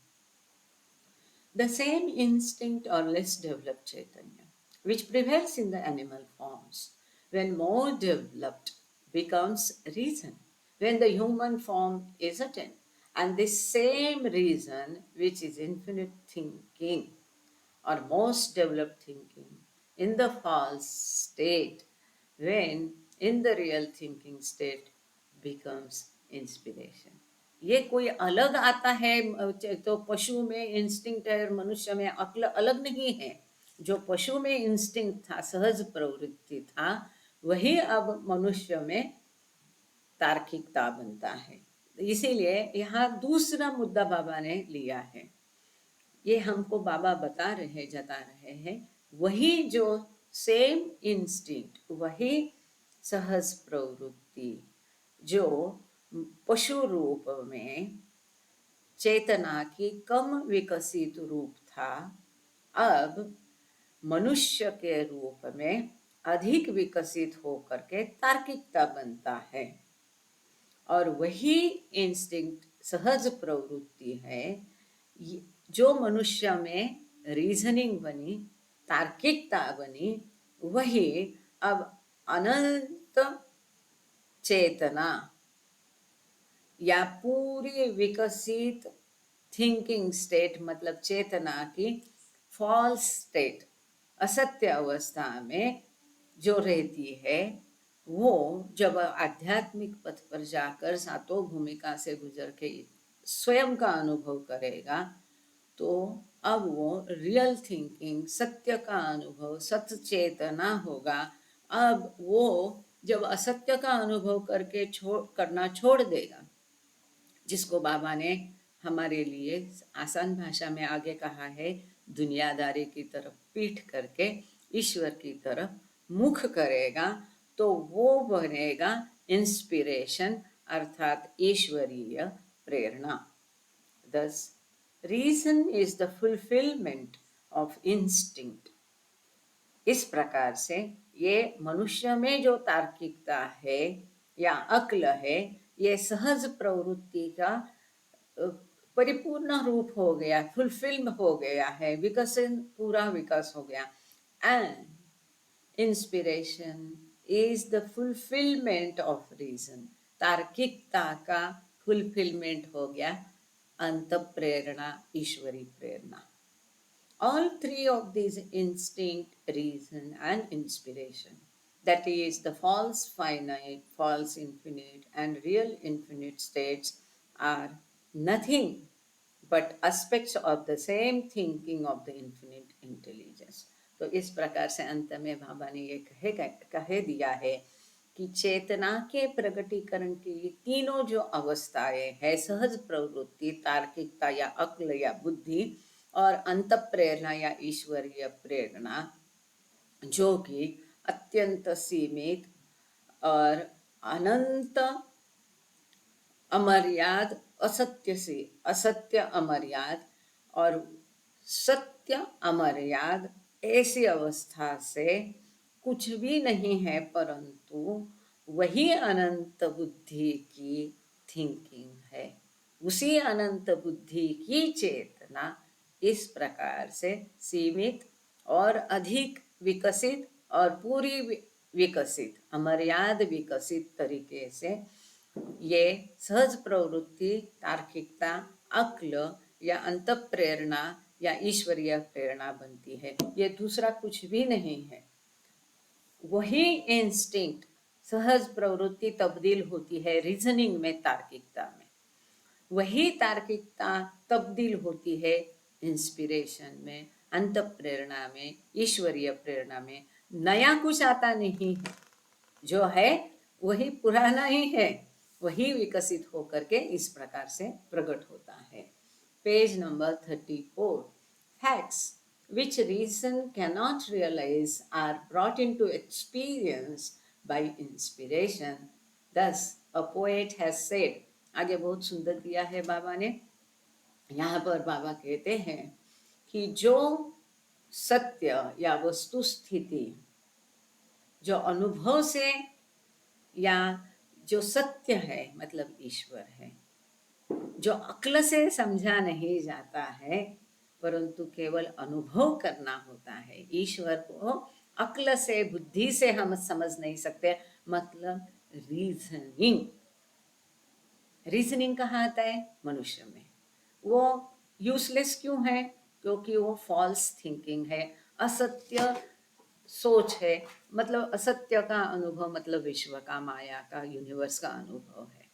[SPEAKER 2] The same instinct or less developed chaitanya which prevails in the animal forms when more developed becomes reason when the human form is attained, and this same reason which is infinite thinking or most developed thinking in the false state when in the real thinking state becomes inspiration. ये कोई अलग आता है, तो पशु में instinct है और मनुष्य में अक्ल अलग नहीं है। जो पशु में इंस्टिंक्ट था, सहज प्रवृत्ति था, वही अब मनुष्य में तार्किकता बनता है। इसीलिए यहाँ दूसरा मुद्दा बाबा ने लिया है, ये हमको बाबा बता रहे, जता रहे हैं, वही जो सेम इंस्टिंक्ट, वही सहज प्रवृत्ति जो पशु रूप में चेतना की कम विकसित रूप था, अब मनुष्य के रूप में अधिक विकसित होकर के तार्किकता बनता है। और वही इंस्टिंक्ट सहज प्रवृत्ति है जो मनुष्य में रीजनिंग बनी, तार्किकता बनी, वही अब अनंत चेतना या पूरी विकसित थिंकिंग स्टेट, मतलब चेतना की फॉल्स स्टेट, असत्य अवस्था में जो रहती है, वो जब आध्यात्मिक पथ पर जाकर सातों भूमिका से गुजर के स्वयं का अनुभव करेगा, तो अब वो रियल थिंकिंग, सत्य का अनुभव, सत्य चेतना होगा। अब वो जब असत्य का अनुभव करके करना छोड़ देगा, जिसको बाबा ने हमारे लिए आसान भाषा में आगे कहा है, दुनियादारी की तरफ पीठ करके ईश्वर की तरफ मुख करेगा, तो वो बनेगा इंस्पिरेशन, अर्थात ईश्वरीय प्रेरणा। Thus, reason is the fulfillment of instinct. इस प्रकार से ये मनुष्य में जो तार्किकता है या अक्ल है, ये सहज प्रवृत्ति का परिपूर्ण रूप हो गया, फुलफिल हो गया है, विकसन पूरा विकास हो गया। And inspiration is the fulfilment of reason, तार्किकता का फुलफिलमेंट हो गया अंत प्रेरणा, ईश्वरी प्रेरणा। All three of these instinct, reason, and inspiration, that is, the false finite, false infinite, and real infinite states, are nothing but aspects of the same thinking of the infinite intelligence. तो इस प्रकार से अंत में बाबा ने ये कहे दिया है कि चेतना के प्रकटीकरण की तीनों जो अवस्थाएं है, सहज प्रवृत्ति, तार्किकता या अक्ल या बुद्धि, और अंत प्रेरणा या ईश्वरीय प्रेरणा, जो कि अत्यंत सीमित और अनंत अमर्याद, असत्य से असत्य अमर्याद और सत्य अमर्याद, ऐसी अवस्था से कुछ भी नहीं है, परंतु वही अनंत बुद्धि की थिंकिंग है, उसी अनंत बुद्धि की चेतना इस प्रकार से सीमित और अधिक विकसित और पूरी विकसित, अमर्याद विकसित तरीके से ये सहज प्रवृत्ति, तार्किकता, अक्ल या अंत प्रेरणा या ईश्वरीय प्रेरणा बनती है। ये दूसरा कुछ भी नहीं है। वही इंस्टिंक्ट, सहज प्रवृत्ति तब्दील होती है रीजनिंग में, तार्किकता में। वही तार्किकता तब्दील होती है इंस्पिरेशन में, अंत प्रेरणा में, ईश्वरीय प्रेरणा में। नया कुछ आता नहीं है, जो है वही पुराना ही है, वही विकसित होकर के इस प्रकार से प्रकट होता है। Page number 34। Facts which reason cannot realize are brought into experience by inspiration. Thus, a poet has said, आगे बहुत सुंदर दिया है बाबा ने। यहाँ पर बाबा कहते हैं कि जो सत्य या वस्तु स्थिति जो अनुभव से या जो सत्य है, मतलब ईश्वर है, जो अक्ल से समझा नहीं जाता है, परंतु केवल अनुभव करना होता है। ईश्वर को अक्ल से, बुद्धि से हम समझ नहीं सकते, मतलब रीजनिंग। रीजनिंग कहाँ आता है? मनुष्य में। वो यूजलेस क्यों है? क्योंकि वो फॉल्स थिंकिंग है, असत्य सोच है, मतलब असत्य का अनुभव, मतलब विश्व का, माया का, यूनिवर्स का अनुभव है।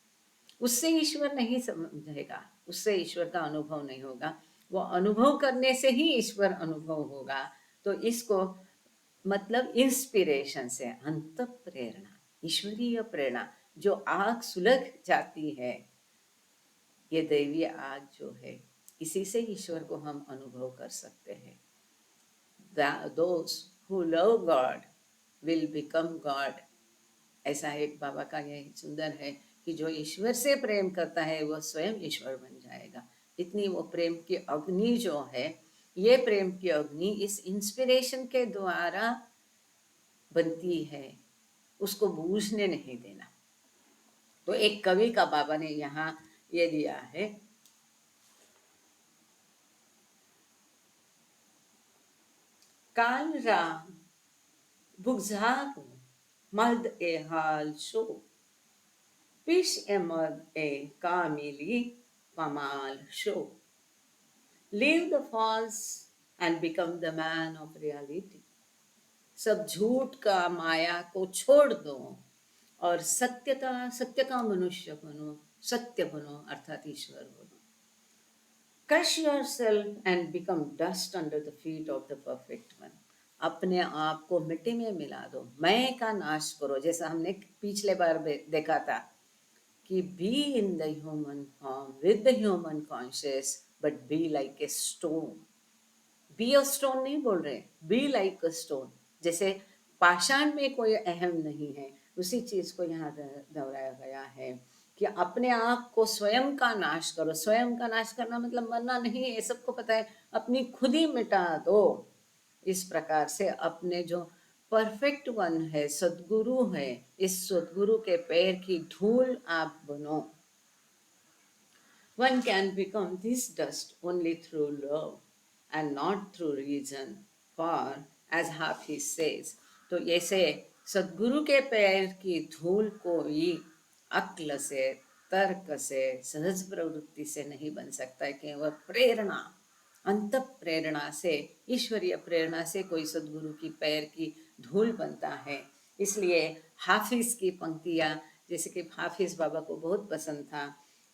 [SPEAKER 2] उससे ईश्वर नहीं समझेगा, उससे ईश्वर का अनुभव नहीं होगा। वो अनुभव करने से ही ईश्वर अनुभव होगा। तो इसको मतलब इंस्पिरेशन से, अंत प्रेरणा, ईश्वरीय प्रेरणा, जो आग सुलग जाती है, ये दैवीय आग जो है, इसी से ईश्वर को हम अनुभव कर सकते हैं। Those who love God will become God. ऐसा एक बाबा का ये सुंदर है कि जो ईश्वर से प्रेम करता है वह स्वयं ईश्वर बन जाएगा। इतनी वो प्रेम की अग्नि जो है, ये प्रेम की अग्नि इस इंस्पिरेशन के द्वारा बनती है, उसको बूझने नहीं देना। तो एक कवि का बाबा ने यहाँ ये दिया है, काल राम बुझारू मर्द ए हाल शो, पिश ए मर्द ए कामिली कमाल शो, leave the false and become the man of reality. सब झूठ का माया को छोड़ दो और सत्य का मनुष्य बनो, सत्य बनो अर्थात ईश्वर बनो। Crush yourself and become dust under the feet of the perfect one. अपने आप को मिट्टी में मिला दो, मैं का नाश करो। जैसा हमने पिछले बार देखा था कि be in the human form with the human conscious but be like a stone. Be a stone नहीं बोल रहे, be like a stone। जैसे पाषाण में कोई अहम नहीं है, उसी चीज को यहाँ दोहराया गया है कि अपने आप को स्वयं का नाश करो। स्वयं का नाश करना मतलब मरना नहीं, ये सबको पता है, अपनी खुद ही मिटा दो। इस प्रकार से अपने जो परफेक्ट वन है, सद्गुरु है, इस सद्गुरु के पैर की धूल आप बनो। One can become this dust only through love and not through reason, for as Hafiz says, तो ऐसे सद्गुरु के पैर की धूल कोई अक्ल से, तर्क से, सहज प्रवृत्ति से नहीं बन सकता है, केवल प्रेरणा, अंत प्रेरणा से, ईश्वरीय प्रेरणा से कोई सद्गुरु की पैर की धूल बनता है। इसलिए हाफिज की पंक्तियाँ, जैसे कि हाफिज बाबा को बहुत पसंद था,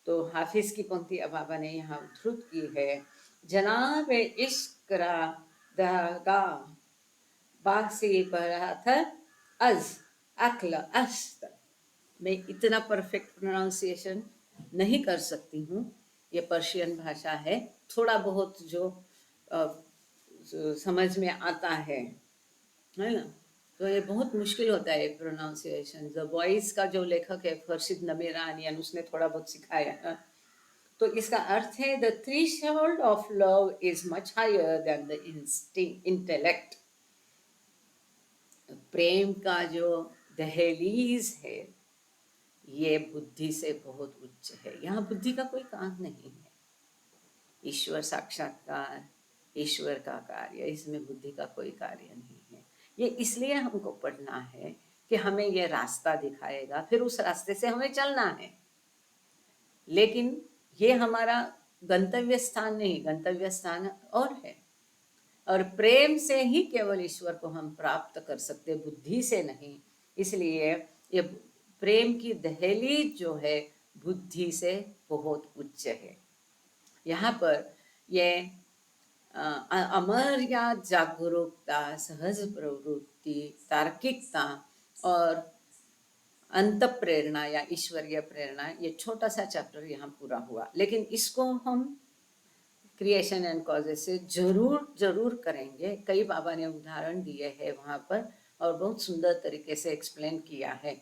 [SPEAKER 2] तो हाफिज की पंक्ति अब बाबा ने यहाँ उद्धृत की है, जनाब इश्क रा दगा बासी पराथर अज अक्ल अस्त। मैं इतना परफेक्ट प्रोनाउंसिएशन नहीं कर सकती हूँ, ये पर्शियन भाषा है, थोड़ा बहुत जो समझ में आता है ना, तो ये बहुत मुश्किल होता है प्रोनाउंसिएशन। द वॉइस का जो लेखक है फरशीद नमीरानियन, उसने थोड़ा बहुत सिखाया। तो इसका अर्थ है, the threshold of love is much higher than the intellect. प्रेम का जो दहलीज है ये बुद्धि से बहुत उच्च है, यहाँ बुद्धि का कोई काम नहीं है। ईश्वर साक्षात्कार, ईश्वर का कार्य, इसमें बुद्धि का कोई कार्य नहीं है। ये इसलिए हमको पढ़ना है कि हमें ये रास्ता दिखाएगा, फिर उस रास्ते से हमें चलना है। लेकिन ये हमारा गंतव्य स्थान नहीं, गंतव्य स्थान और है। और प्रेम से ही केवल ईश्वर को हम प्राप्त कर सकते, बुद्धि से नहीं। इसलिए ये प्रेम की दहलीज जो है बुद्धि से बहुत उच्च है। यहाँ पर ये अमर्याद जागरूकता, सहज प्रवृत्ति, तार्किकता और अंत प्रेरणा या ईश्वरीय प्रेरणा, ये छोटा सा चैप्टर यहाँ पूरा हुआ। लेकिन इसको हम क्रिएशन एंड कॉजेस से जरूर करेंगे। कई बाबा ने उदाहरण दिए हैं वहाँ पर और बहुत सुंदर तरीके से एक्सप्लेन किया है।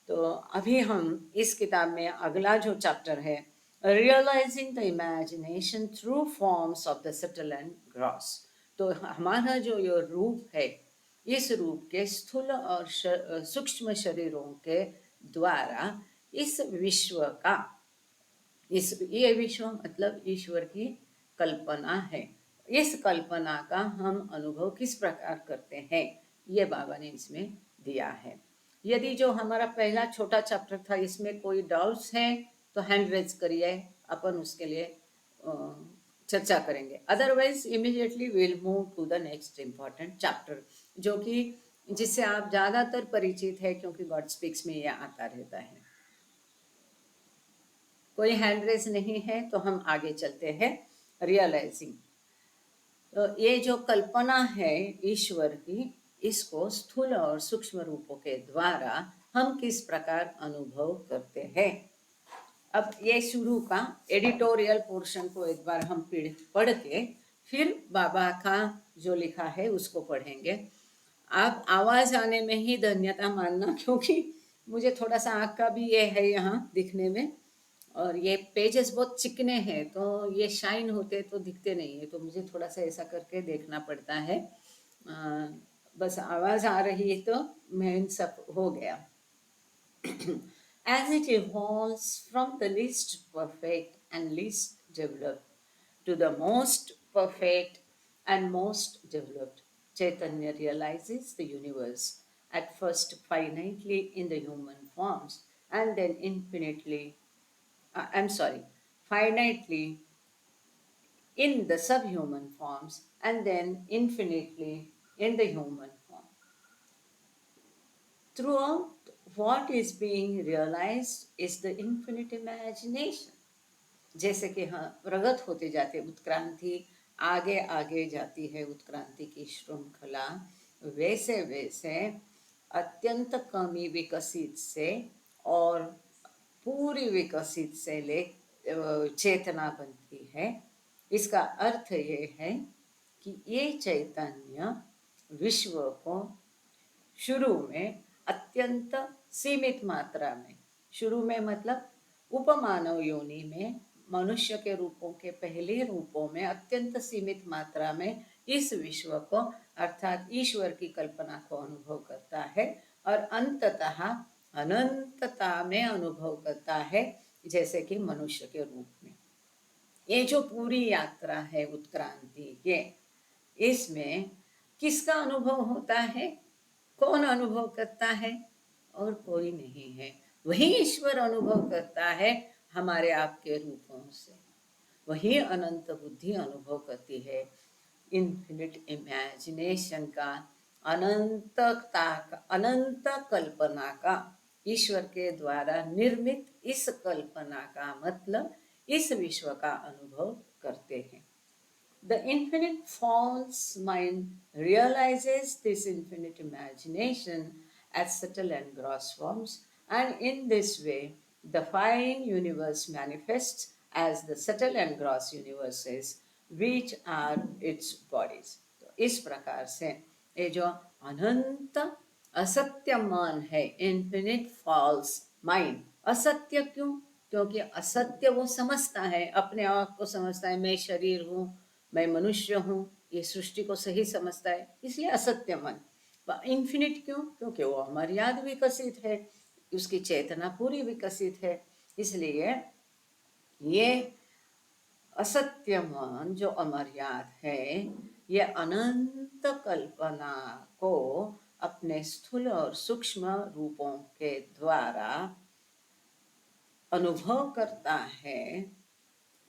[SPEAKER 2] तो अभी हम इस किताब में अगला जो चैप्टर है, realising the imagination through forms of the subtle and gross. तो हमारा जो ये रूप है, इस रूप के स्थूल और सूक्ष्म शरीरों के द्वारा इस विश्व का, ये विश्व मतलब ईश्वर की कल्पना है, इस कल्पना का हम अनुभव किस प्रकार करते हैं, ये बाबा ने इसमें दिया है। यदि जो हमारा पहला छोटा चैप्टर था इसमें कोई डाउट्स है तो हैंड रेज करिए, अपन उसके लिए चर्चा करेंगे। Otherwise immediately will move to the next important chapter, जो कि जिससे आप ज़्यादातर परिचित है, क्योंकि गॉड स्पीक्स में यह आता रहता है। कोई हैंड रेज नहीं है तो हम आगे चलते हैं। रियलाइजिंग, तो ये जो कल्पना है ईश्वर की, इसको स्थूल और सूक्ष्म रूपों के द्वारा हम किस प्रकार अनुभव करते हैं। अब ये शुरू का एडिटोरियल पोर्शन को एक बार हम पढ़ के फिर बाबा का जो लिखा है उसको पढ़ेंगे। आप आवाज आने में ही धन्यता मानना, क्योंकि मुझे थोड़ा सा आँख का भी ये है यहाँ दिखने में, और ये पेजेस बहुत चिकने हैं तो ये शाइन होते तो दिखते नहीं है, तो मुझे थोड़ा सा ऐसा करके देखना पड़ता है। बस आवाज आ रही है तो मेन सब हो गया। As it evolves from the least perfect and least developed to the most perfect and most developed, Chaitanya realizes the universe at first finitely in the human forms and then infinitely, I'm sorry, finitely in the subhuman forms and then infinitely in the human form. Throughout, what is being realized is the infinite imagination. जैसे कि हाँ प्रगत होते जाते उत्क्रांति, आगे आगे जाती है उत्क्रांति की श्रृंखला, वैसे वैसे अत्यंत कमी विकसित से और पूरी विकसित से ले चेतना बनती है। इसका अर्थ ये है कि ये चैतन्य विश्व को शुरू में अत्यंत सीमित मात्रा में, शुरू में मतलब उपमानव योनि में मनुष्य के रूपों के पहले रूपों में अत्यंत सीमित मात्रा में इस विश्व को अर्थात ईश्वर की कल्पना को अनुभव करता है और अंततः अनंतता में अनुभव करता है, जैसे कि मनुष्य के रूप में। ये जो पूरी यात्रा है उत्क्रांति के, इसमें किसका अनुभव होता है? कौन अनुभव करता है? और कोई नहीं है, वही ईश्वर अनुभव करता है हमारे आपके रूपों से। वही अनंत बुद्धि अनुभव करती है इन्फिनिट इमेजिनेशन का, अनंतता का, अनंत कल्पना का, ईश्वर के द्वारा निर्मित इस कल्पना का मतलब इस विश्व का अनुभव करते हैं। The infinite false mind realizes this infinite imagination as subtle and gross forms, and in this way, the fine universe manifests as the subtle and gross universes, which are its bodies. तो इस प्रकार से ये जो अनंत असत्य मन है, infinite false mind, असत्य क्यों? क्योंकि असत्य वो समझता है, अपने आप को समझता है, मैं शरीर हूँ, मैं मनुष्य हूँ, ये सृष्टि को सही समझता है, इसलिए असत्य मन। इन्फिनिट क्यों? क्योंकि वो अमर्याद विकसित है, उसकी चेतना पूरी विकसित है, इसलिए ये असत्य मन जो अमर्याद है, ये अनंत कल्पना को अपने स्थूल और सूक्ष्म रूपों के द्वारा अनुभव करता है।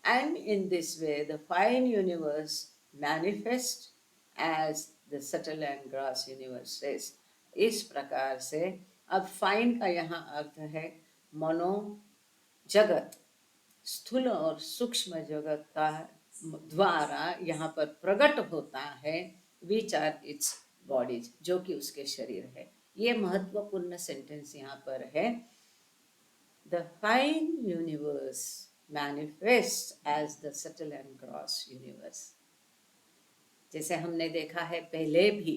[SPEAKER 2] And in this way, the fine universe manifests as the subtle and gross universes. इस प्रकार से अब फाइन का यहाँ अर्थ है मनो जगत, स्थूल और सूक्ष्म जगत का द्वारा यहाँ पर प्रकट होता है, विच आर इट्स बॉडीज, जो कि उसके शरीर है। ये महत्वपूर्ण सेंटेंस यहाँ पर है। The fine universe manifests as the subtle and gross universe. जैसे हमने देखा है पहले भी,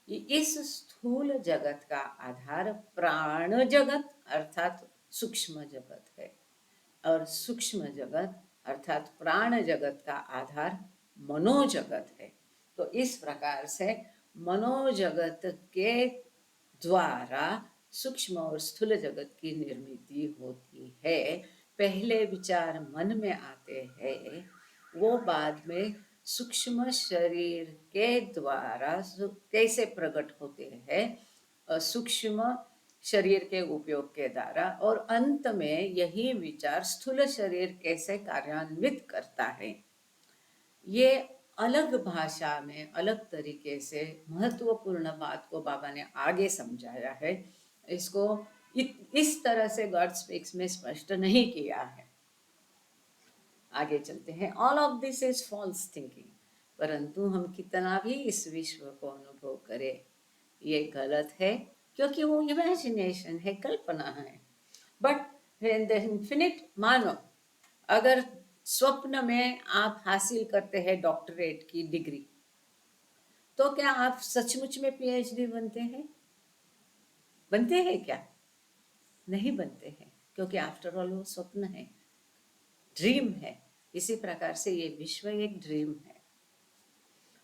[SPEAKER 2] इस स्थूल जगत का आधार प्राण जगत अर्थात सूक्ष्म जगत है, और सूक्ष्म जगत अर्थात प्राण जगत का आधार मनोजगत है। तो इस प्रकार से मनोजगत के द्वारा सूक्ष्म और स्थूल जगत की निर्मिति होती है। पहले विचार मन में आते हैं, वो बाद में सूक्ष्म शरीर के द्वारा कैसे प्रकट होते हैं, सूक्ष्म शरीर के उपयोग के द्वारा, और अंत में यही विचार स्थूल शरीर कैसे कार्यान्वित करता है। ये अलग भाषा में अलग तरीके से महत्वपूर्ण बात को बाबा ने आगे समझाया है। इसको इस तरह से गॉड स्पीक्स में स्पष्ट नहीं किया है। आगे चलते हैं। All of this is false thinking, परंतु हम कितना भी इस विश्व को अनुभव करें, ये गलत है, क्योंकि वो इमेजिनेशन है, कल्पना है। बट द इन्फिनिट, मानो अगर स्वप्न में आप हासिल करते हैं डॉक्टरेट की डिग्री, तो क्या आप सचमुच में पीएचडी बनते हैं? बनते हैं क्या? नहीं बनते हैं, क्योंकि आफ्टर ऑल वो स्वप्न है, ड्रीम है। इसी प्रकार से ये विश्व एक ड्रीम है।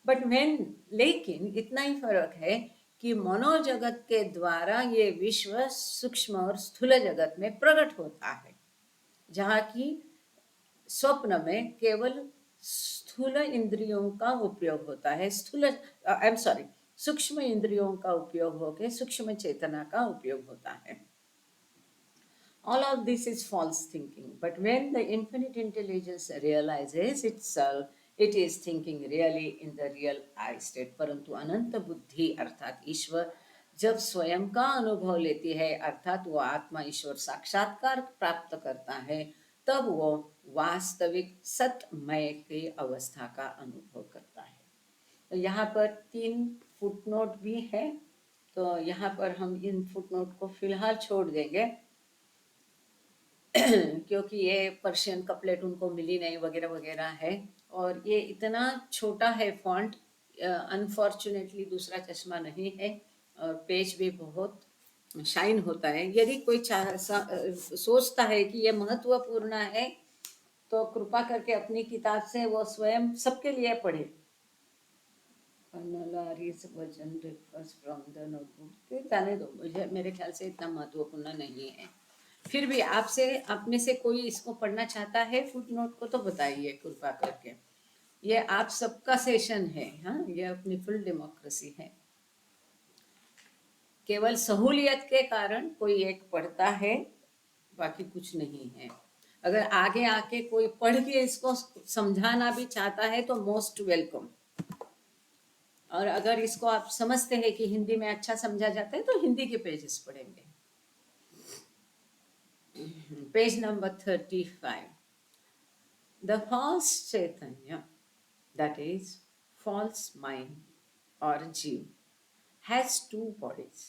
[SPEAKER 2] बट व्हेन, लेकिन इतना ही फर्क है कि मनोजगत के द्वारा ये विश्व सूक्ष्म और स्थूल जगत में प्रकट होता है, जहाँ की स्वप्न में केवल स्थूल इंद्रियों का उपयोग होता है, स्थूल, आई एम सॉरी, सूक्ष्म इंद्रियों का उपयोग होकर सूक्ष्म चेतना का उपयोग होता है। All of this is false thinking. But when the infinite intelligence realizes itself, it is thinking really in the real I state. परंतु अनंत बुद्धि अर्थात ईश्वर जब स्वयं का अनुभव लेती है, अर्थात वो आत्मा ईश्वर साक्षात्कार प्राप्त करता है, तब वो वास्तविक सतमय की अवस्था का अनुभव करता है। तो यहाँ पर 3 फुटनोट भी है, तो यहाँ पर हम इन फुटनोट को फिलहाल छोड़ देंगे क्योंकि ये पर्शियन कपलेट उनको मिली नहीं वगैरह वगैरह है, और ये इतना छोटा है फॉन्ट, अनफॉर्चुनेटली दूसरा चश्मा नहीं है, और पेज भी बहुत शाइन होता है। यदि कोई सोचता है कि ये महत्वपूर्ण है, तो कृपा करके अपनी किताब से वो स्वयं सबके लिए पढ़े। वजन रेफर्स फ्रॉम द नोटबुक, जाने दो, मुझे मेरे ख्याल से इतना महत्वपूर्ण नहीं है। फिर भी आपसे, आप में से कोई इसको पढ़ना चाहता है फुटनोट को, तो बताइए कृपा करके। ये आप सबका सेशन है, हाँ, ये अपनी फुल डेमोक्रेसी है। केवल सहूलियत के कारण कोई एक पढ़ता है, बाकी कुछ नहीं है। अगर आगे आके कोई पढ़ के इसको समझाना भी चाहता है तो मोस्ट वेलकम। और अगर इसको आप समझते हैं कि हिंदी में अच्छा समझा जाता है, तो हिंदी के पेजेस पढ़ेंगे। Page number 35। The false Chaitanya, that is, false mind or Jeev, has 2 bodies,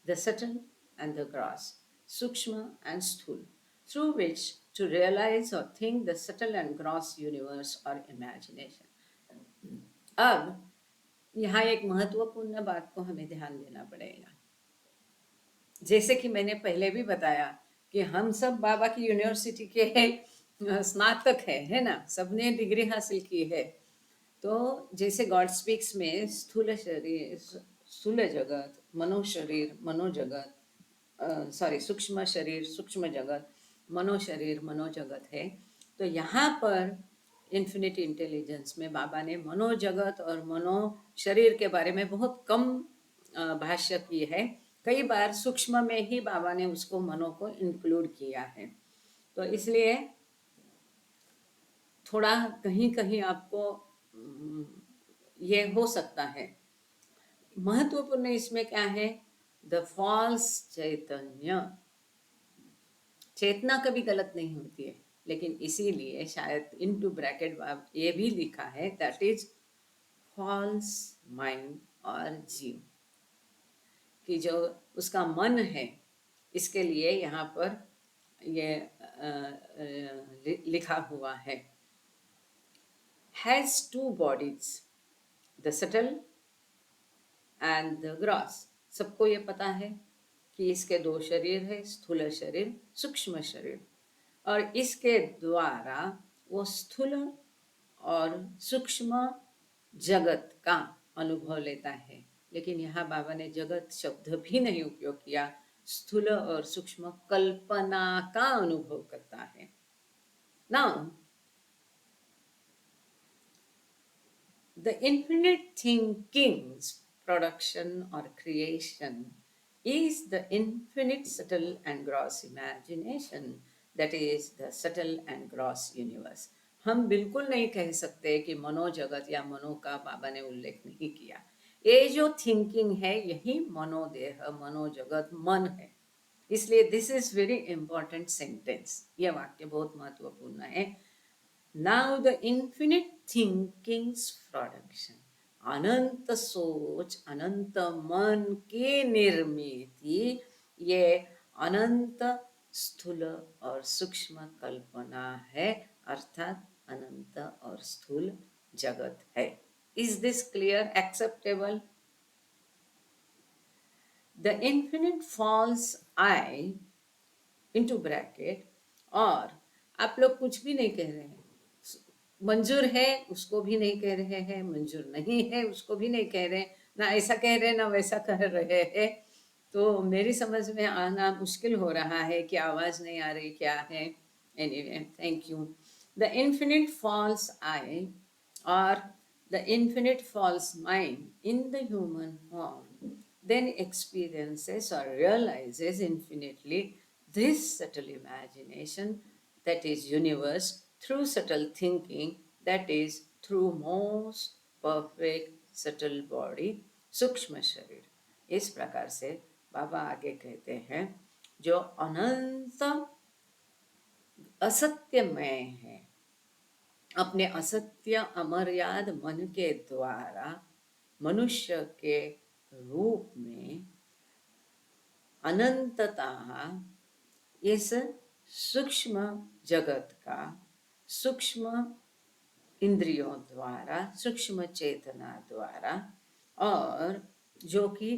[SPEAKER 2] the subtle and the gross, Sukshma and Sthul, through which to realize or think the subtle and gross universe or imagination. अब यहाँ एक महत्वपूर्ण बात को हमें ध्यान देना पड़ेगा। जैसे कि मैंने पहले भी बताया कि हम सब बाबा की यूनिवर्सिटी के स्नातक है ना, सबने डिग्री हासिल की है। तो जैसे गॉड स्पीक्स में स्थूल शरीर, स्थूल जगत, मनोशरीर, मनोजगत, सॉरी, सूक्ष्म शरीर, सूक्ष्म जगत, मनोशरीर, मनोजगत है। तो यहाँ पर इन्फिनिट इंटेलिजेंस में बाबा ने मनोजगत और मनो शरीर के बारे में बहुत कम भाष्य की है। कई बार सूक्ष्म में ही बाबा ने उसको, मनो को इंक्लूड किया है। तो इसलिए थोड़ा कहीं कहीं आपको ये हो सकता है। महत्वपूर्ण इसमें क्या है? द फॉल्स चैतन्य, चेतना कभी गलत नहीं होती है, लेकिन इसीलिए शायद इनटू ब्रैकेट ये भी लिखा है, दैट इज फॉल्स माइंड और जीव, कि जो उसका मन है, इसके लिए यहाँ पर ये लिखा हुआ है, has 2 bodies, the subtle and the gross। सबको ये पता है कि इसके 2 शरीर है, स्थूल शरीर, सूक्ष्म शरीर, और इसके द्वारा वो स्थूल और सूक्ष्म जगत का अनुभव लेता है। लेकिन यहाँ बाबा ने जगत शब्द भी नहीं उपयोग किया, स्थूल और सूक्ष्म कल्पना का अनुभव करता है। Now the infinite thinking's production or creation is the infinite subtle and gross imagination, that is the subtle and gross universe। हम बिल्कुल नहीं कह सकते कि मनोजगत या मनो का बाबा ने उल्लेख नहीं किया। ये जो थिंकिंग है, यही मनोदेह, मनोजगत, मन है। इसलिए this is very important sentence, ये वाक्य बहुत महत्वपूर्ण है। Now the infinite thinking's production, अनंत सोच, अनंत मन की निर्मिति, ये अनंत स्थूल और सूक्ष्म कल्पना है, अर्थात अनंत और स्थूल जगत है। Is this clear, acceptable? The infinite false I into bracket, और आप लोग कुछ भी नहीं कह रहे हैं, मंजूर है उसको भी नहीं कह रहे हैं, मंजूर नहीं है उसको भी नहीं कह रहे, ना ऐसा कह रहे ना वैसा कह रहे हैं। तो मेरी समझ में आना मुश्किल हो रहा है कि आवाज नहीं आ रही क्या है। Anyway, thank you. The infinite false I और the infinite false mind in the human form then experiences or realizes infinitely this subtle imagination, that is universe, through subtle thinking, that is through most perfect subtle body, सूक्ष्म शरीर। इस प्रकार से बाबा आगे कहते हैं, जो अनंत असत्यमय है, अपने असत्य अमर्याद मन के द्वारा मनुष्य के रूप में अनंततः इस सूक्ष्म जगत का सूक्ष्म इंद्रियों द्वारा, सूक्ष्म चेतना द्वारा, और जो कि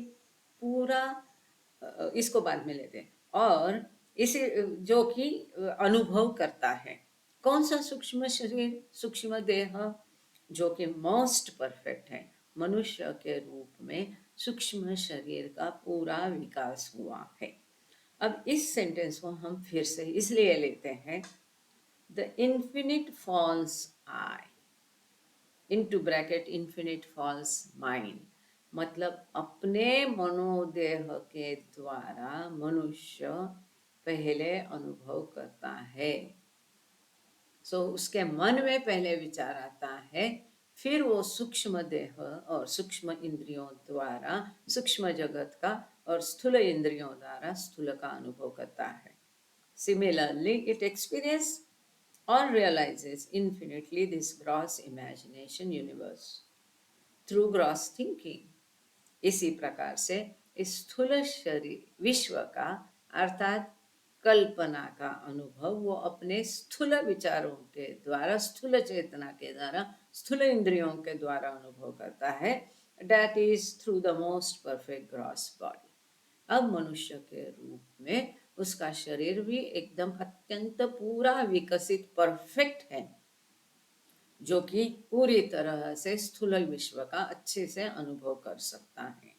[SPEAKER 2] पूरा, इसको बाद में लेते हैं, और इसे जो कि अनुभव करता है। कौन सा सूक्ष्म शरीर, सूक्ष्म देह, जो कि मोस्ट परफेक्ट है, मनुष्य के रूप में सूक्ष्म शरीर का पूरा विकास हुआ है। अब इस सेंटेंस को हम फिर से इसलिए लेते हैं, the infinite false I into bracket infinite false mind, मतलब अपने मनोदेह के द्वारा मनुष्य पहले अनुभव करता है। उसके मन में पहले विचार आता है, फिर वो सूक्ष्म देह और सूक्ष्म इंद्रियों द्वारा सूक्ष्म जगत का और स्थूल इंद्रियों द्वारा स्थूल का अनुभव करता है। Similarly it experience or realizes infinitely this gross imagination universe through gross thinking। इसी प्रकार से इस स्थूल शरीर विश्व का अर्थात कल्पना का अनुभव वो अपने स्थूल विचारों के द्वारा, स्थूल चेतना के द्वारा, स्थूल इंद्रियों के द्वारा अनुभव करता है। That is through the most perfect gross body। अब मनुष्य के रूप में उसका शरीर भी एकदम अत्यंत पूरा विकसित परफेक्ट है, जो कि पूरी तरह से स्थूल विश्व का अच्छे से अनुभव कर सकता है।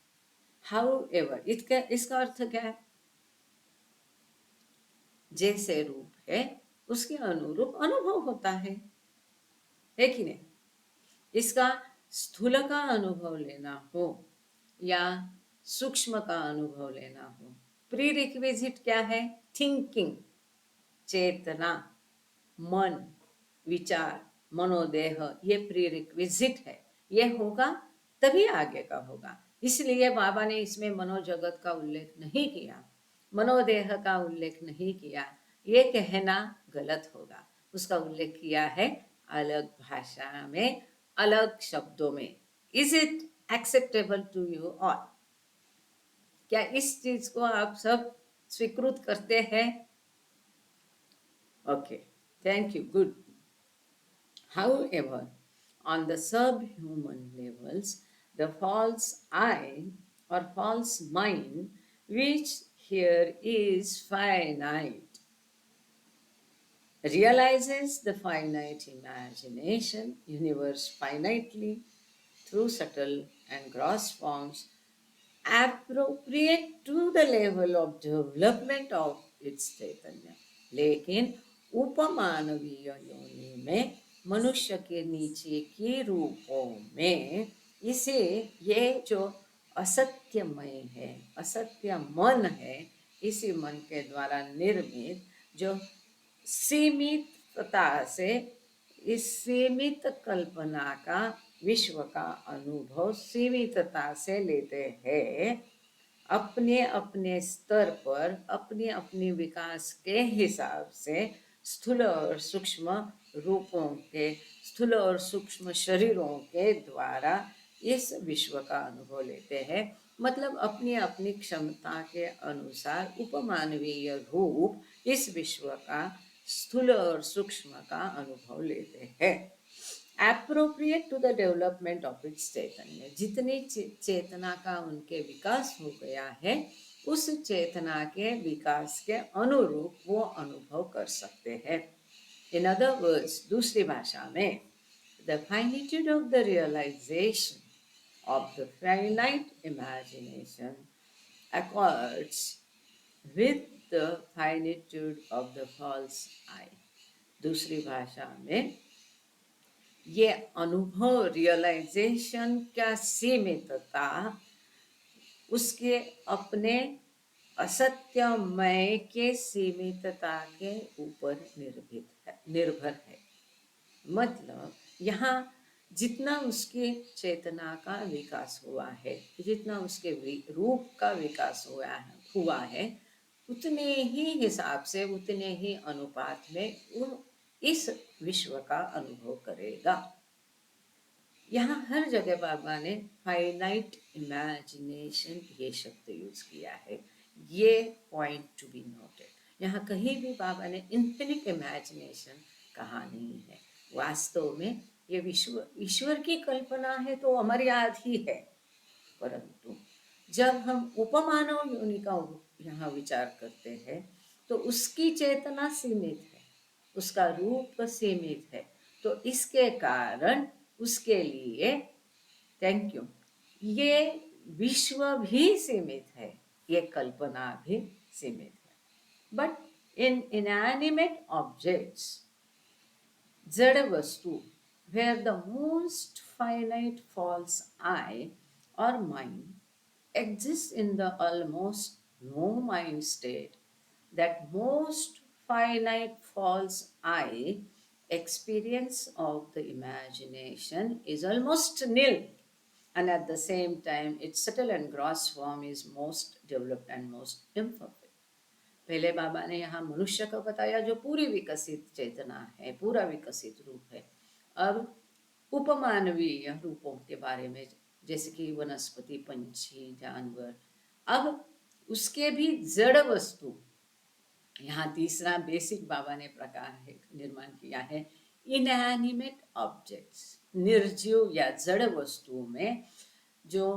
[SPEAKER 2] However, इसका अर्थ क्या है? जैसे रूप है उसके अनुरूप अनुभव होता है कि नहीं? इसका स्थूल का अनुभव लेना हो या सूक्ष्म का अनुभव लेना हो, प्री रिक्विजिट क्या है? थिंकिंग, चेतना, मन, विचार, मनोदेह, ये प्री रिक्विजिट है। ये होगा तभी आगे का होगा। इसलिए बाबा ने इसमें मनोजगत का उल्लेख नहीं किया, मनोदेह का उल्लेख नहीं किया, ये कहना गलत होगा। उसका उल्लेख किया है अलग भाषा में, अलग शब्दों में। Is it acceptable to you all? क्या इस चीज को आप सब स्वीकृत करते हैं? Okay, thank you, good. However, on the subhuman levels, the false I or false mind, which here is finite, realizes the finite imagination, universe finitely through subtle and gross forms appropriate to the level of development of its chaitanya। लेकिन उपमानवीय योनि में मनुष्य के नीचे के रूपों में इसे, ये जो असत्यमय है, असत्य मन है, इसी मन के द्वारा निर्मित जो सीमितता से, इस सीमित कल्पना का विश्व का अनुभव सीमितता से लेते हैं, अपने अपने स्तर पर, अपने अपने विकास के हिसाब से स्थूल और सूक्ष्म रूपों के, स्थूल और सूक्ष्म शरीरों के द्वारा इस विश्व का अनुभव लेते हैं। मतलब अपनी अपनी क्षमता के अनुसार उपमानवीय रूप इस विश्व का स्थूल और सूक्ष्म का अनुभव लेते हैं। Appropriate to the development of its Chaitanya, जितनी चेतना का उनके विकास हो गया है, उस चेतना के विकास के अनुरूप वो अनुभव कर सकते हैं। इन अदर वर्ड्स, दूसरी भाषा में, the finitude of the realisation of the finite imagination accords with the finitude of the false I. दूसरी भाषा में, ये अनुभव, रियलाइजेशन का सीमितता उसके अपने असत्यमय के सीमितता के ऊपर निर्भर है। मतलब यहाँ जितना उसके चेतना का विकास हुआ है, जितना उसके रूप का विकास हुआ है, उतने ही हिसाब से, उतने ही अनुपात में वो इस विश्व का अनुभव करेगा। यहाँ हर जगह बाबा ने फाइनाइट इमेजिनेशन ये शब्द यूज किया है। ये पॉइंट टू बी नोटेड। यहाँ कहीं भी बाबा ने इन्फिनिट इमेजिनेशन कहा नहीं है। वास्तव में ये विश्व ईश्वर की कल्पना है तो अमर्याद ही है, परंतु जब हम उपमानव योनि का यहाँ विचार करते हैं तो उसकी चेतना सीमित है, उसका रूप सीमित है, तो इसके कारण उसके लिए, थैंक यू, ये विश्व भी सीमित है, ये कल्पना भी सीमित है। बट इन इनएनिमेट ऑब्जेक्ट्स, जड़ वस्तु, where the most finite false I or mind exists in the almost no mind state, that most finite false I experience of the imagination is almost nil, and at the same time its subtle and gross form is most developed and most imperfect. पहले बाबा ने यहाँ मनुष्य को बताया जो पूरी विकसित चेतना है, पूरा विकसित रूप है। अब उपमानवीय रूपों के बारे में, जैसे कि वनस्पति, पंछी, जानवर, अब उसके भी जड़ वस्तु, यहाँ तीसरा बेसिक बाबा ने प्रकार है निर्माण किया है, इनएनिमेट ऑब्जेक्ट्स, निर्जीव या जड़ वस्तुओं में जो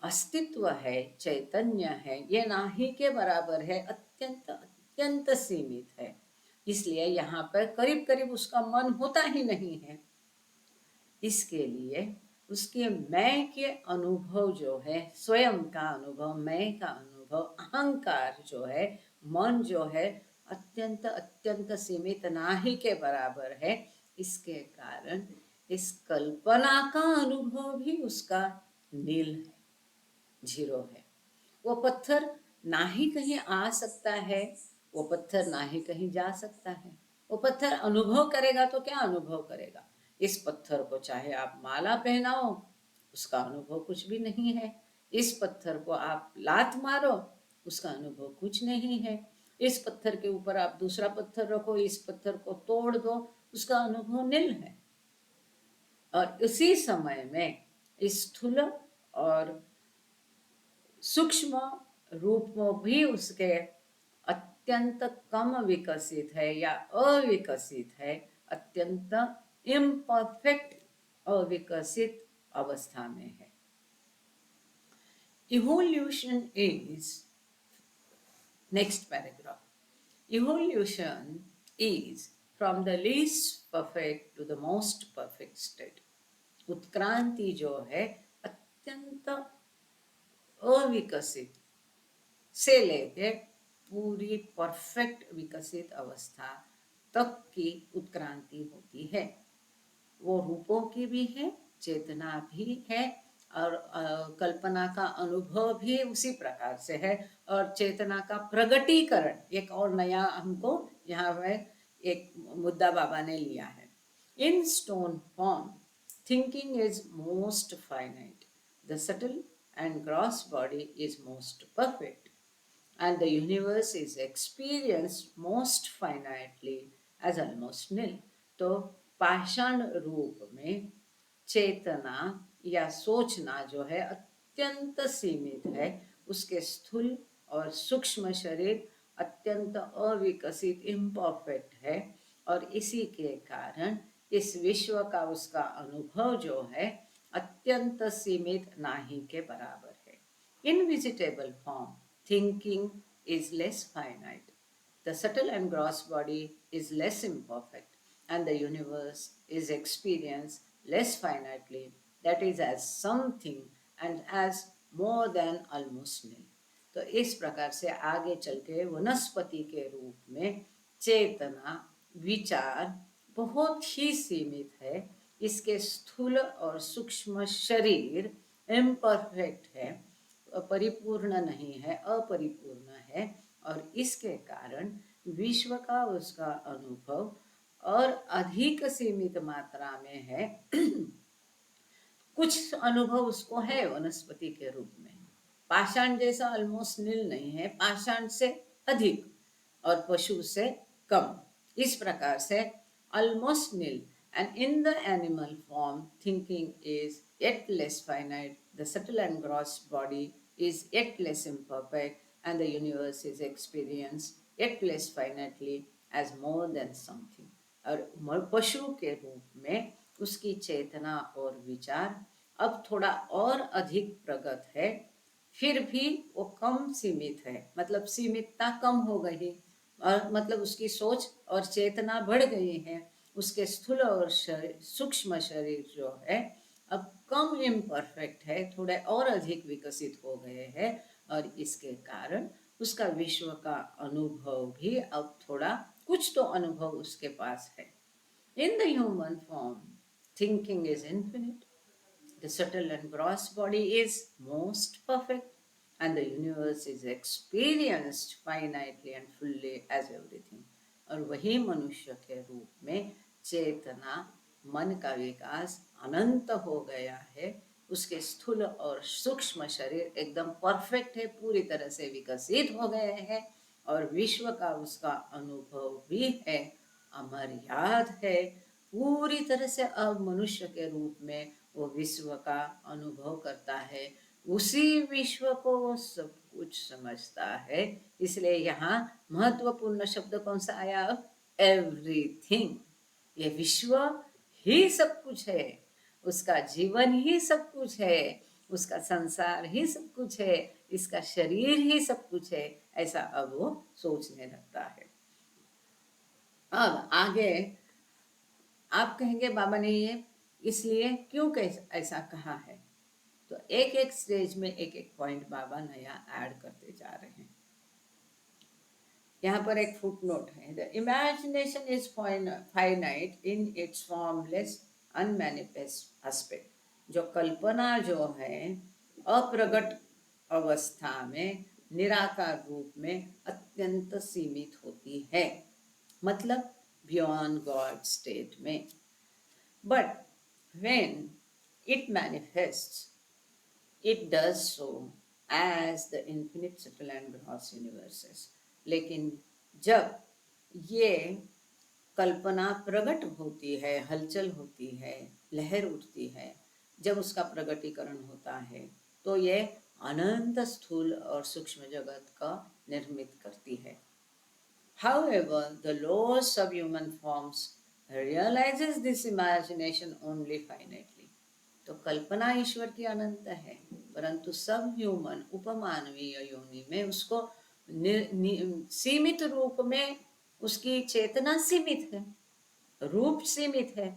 [SPEAKER 2] अस्तित्व है, चैतन्य है, ये नाही के बराबर है, अत्यंत अत्यंत सीमित है। इसलिए यहाँ पर करीब करीब उसका मन होता ही नहीं है। इसके लिए उसके मैं के अनुभव जो है, स्वयं का अनुभव, मैं का अनुभव, अहंकार जो है, मन जो है, अत्यंत अत्यंत सीमित नाही के बराबर है। इसके कारण इस कल्पना का अनुभव भी उसका नील है, जीरो है। वो पत्थर ना ही कहीं आ सकता है, वो पत्थर ना ही कहीं जा सकता है। वो पत्थर अनुभव करेगा तो क्या अनुभव करेगा? इस पत्थर को चाहे आप माला पहनाओ, उसका अनुभव कुछ भी नहीं है। इस पत्थर को आप लात मारो, उसका अनुभव कुछ नहीं है। इस पत्थर के ऊपर आप दूसरा पत्थर रखो, इस पत्थर को तोड़ दो, उसका अनुभव नील है। और उसी समय में स्थूल और सूक्ष्म रूप में भी उसके अत्यंत कम विकसित है या अविकसित है, अत्यंत इम्परफेक्ट अविकसित अवस्था में है। Evolution is, next paragraph, evolution is from the least perfect to the most perfect state. उत्क्रांति जो है अत्यंत अविकसित से लेके पूरी परफेक्ट विकसित अवस्था तक की उत्क्रांति होती है। वो रूपों की भी है, चेतना भी है, और कल्पना का अनुभव भी उसी प्रकार से है, और चेतना का प्रगटीकरण एक और नया हमको यहाँ पे एक मुद्दा बाबा ने लिया है। In stone form thinking is most finite, the subtle and gross body is most perfect, and the universe is experienced most finitely as almost nil. तो पाषाण रूप में चेतना या सोचना जो है अत्यंत सीमित है, उसके स्थूल और सूक्ष्म शरीर अत्यंत अविकसित, इम्परफेक्ट है, और इसी के कारण इस विश्व का उसका अनुभव जो है अत्यंत सीमित, नाही के बराबर है। In vegetable form thinking is less finite, the subtle and gross body is less imperfect, and the universe is experienced less finitely, that is, as something and as more than almost nil. तो इस प्रकार से आगे चल के वनस्पति के रूप में चेतना, विचार बहुत ही सीमित है। इसके स्थूल और सूक्ष्म शरीर इम्परफेक्ट है, परिपूर्ण नहीं है, अपरिपूर्ण है, और इसके कारण विश्व का उसका अनुभव और अधिक सीमित मात्रा में है। कुछ अनुभव उसको है वनस्पति के रूप में, पाषाण जैसा ऑलमोस्ट नील नहीं है, पाषाण से अधिक और पशु से कम, इस प्रकार से almost nil. And in the animal form thinking is yet less finite, the subtle and gross body is yet less imperfect, and the universe is experienced yet less finitely as more than something. और पशु के रूप में उसकी चेतना और विचार अब थोड़ा और अधिक प्रगत है, फिर भी वो कम सीमित है, मतलब सीमितता कम हो गई, और मतलब उसकी सोच और चेतना बढ़ गई है। उसके स्थूल और सूक्ष्म शरीर जो है अब कम इम्परफेक्ट है, थोड़े और अधिक विकसित हो गए हैं, और इसके कारण उसका विश्व का अनुभव भी अब थोड़ा कुछ तो अनुभव उसके पास है। In the human form thinking is infinite, the subtle and gross body is most perfect, and the universe is experienced finitely and fully as everything. और वही मनुष्य के रूप में चेतना, मन का विकास अनंत हो गया है, उसके स्थूल और सूक्ष्म शरीर एकदम परफेक्ट है, पूरी तरह से विकसित हो गए हैं, और विश्व का उसका अनुभव भी है, अमर्याद है, पूरी तरह से अब मनुष्य के रूप में वो विश्व का अनुभव करता है, उसी विश्व को वो सब कुछ समझता है। इसलिए यहाँ महत्वपूर्ण शब्द कौन सा आया अब? एवरीथिंग। ये विश्व ही सब कुछ है, उसका जीवन ही सब कुछ है, उसका संसार ही सब कुछ है, इसका शरीर ही सब कुछ है, ऐसा अब वो सोचने लगता है। अब आगे आप कहेंगे बाबा ने ये इसलिए क्यों ऐसा कहा है, तो एक एक स्टेज में एक एक पॉइंट बाबा नया ऐड करते जा रहे हैं। यहाँ पर एक फुटनोट है, the imagination is finite in its formless unmanifest aspect, जो कल्पना जो है अप्रगट अवस्था में निराकार रूप में अत्यंत सीमित होती है, मतलब बियॉन्ड गॉड स्टेट में। But when it manifests, it does so as the infinite subtle and gross universes. लेकिन जब ये कल्पना प्रकट होती है, हलचल होती है, लहर उठती है, जब उसका प्रगटीकरण होता है, तो ये अनंत स्थूल और सूक्ष्म जगत का निर्मित करती है। However, the lower subhuman forms realizes this imagination only finitely. तो कल्पना ईश्वर की अनंत है, परंतु सब ह्यूमन उपमानवीय योनि में उसको सीमित रूप में उसकी चेतना सीमित है, रूप सीमित है,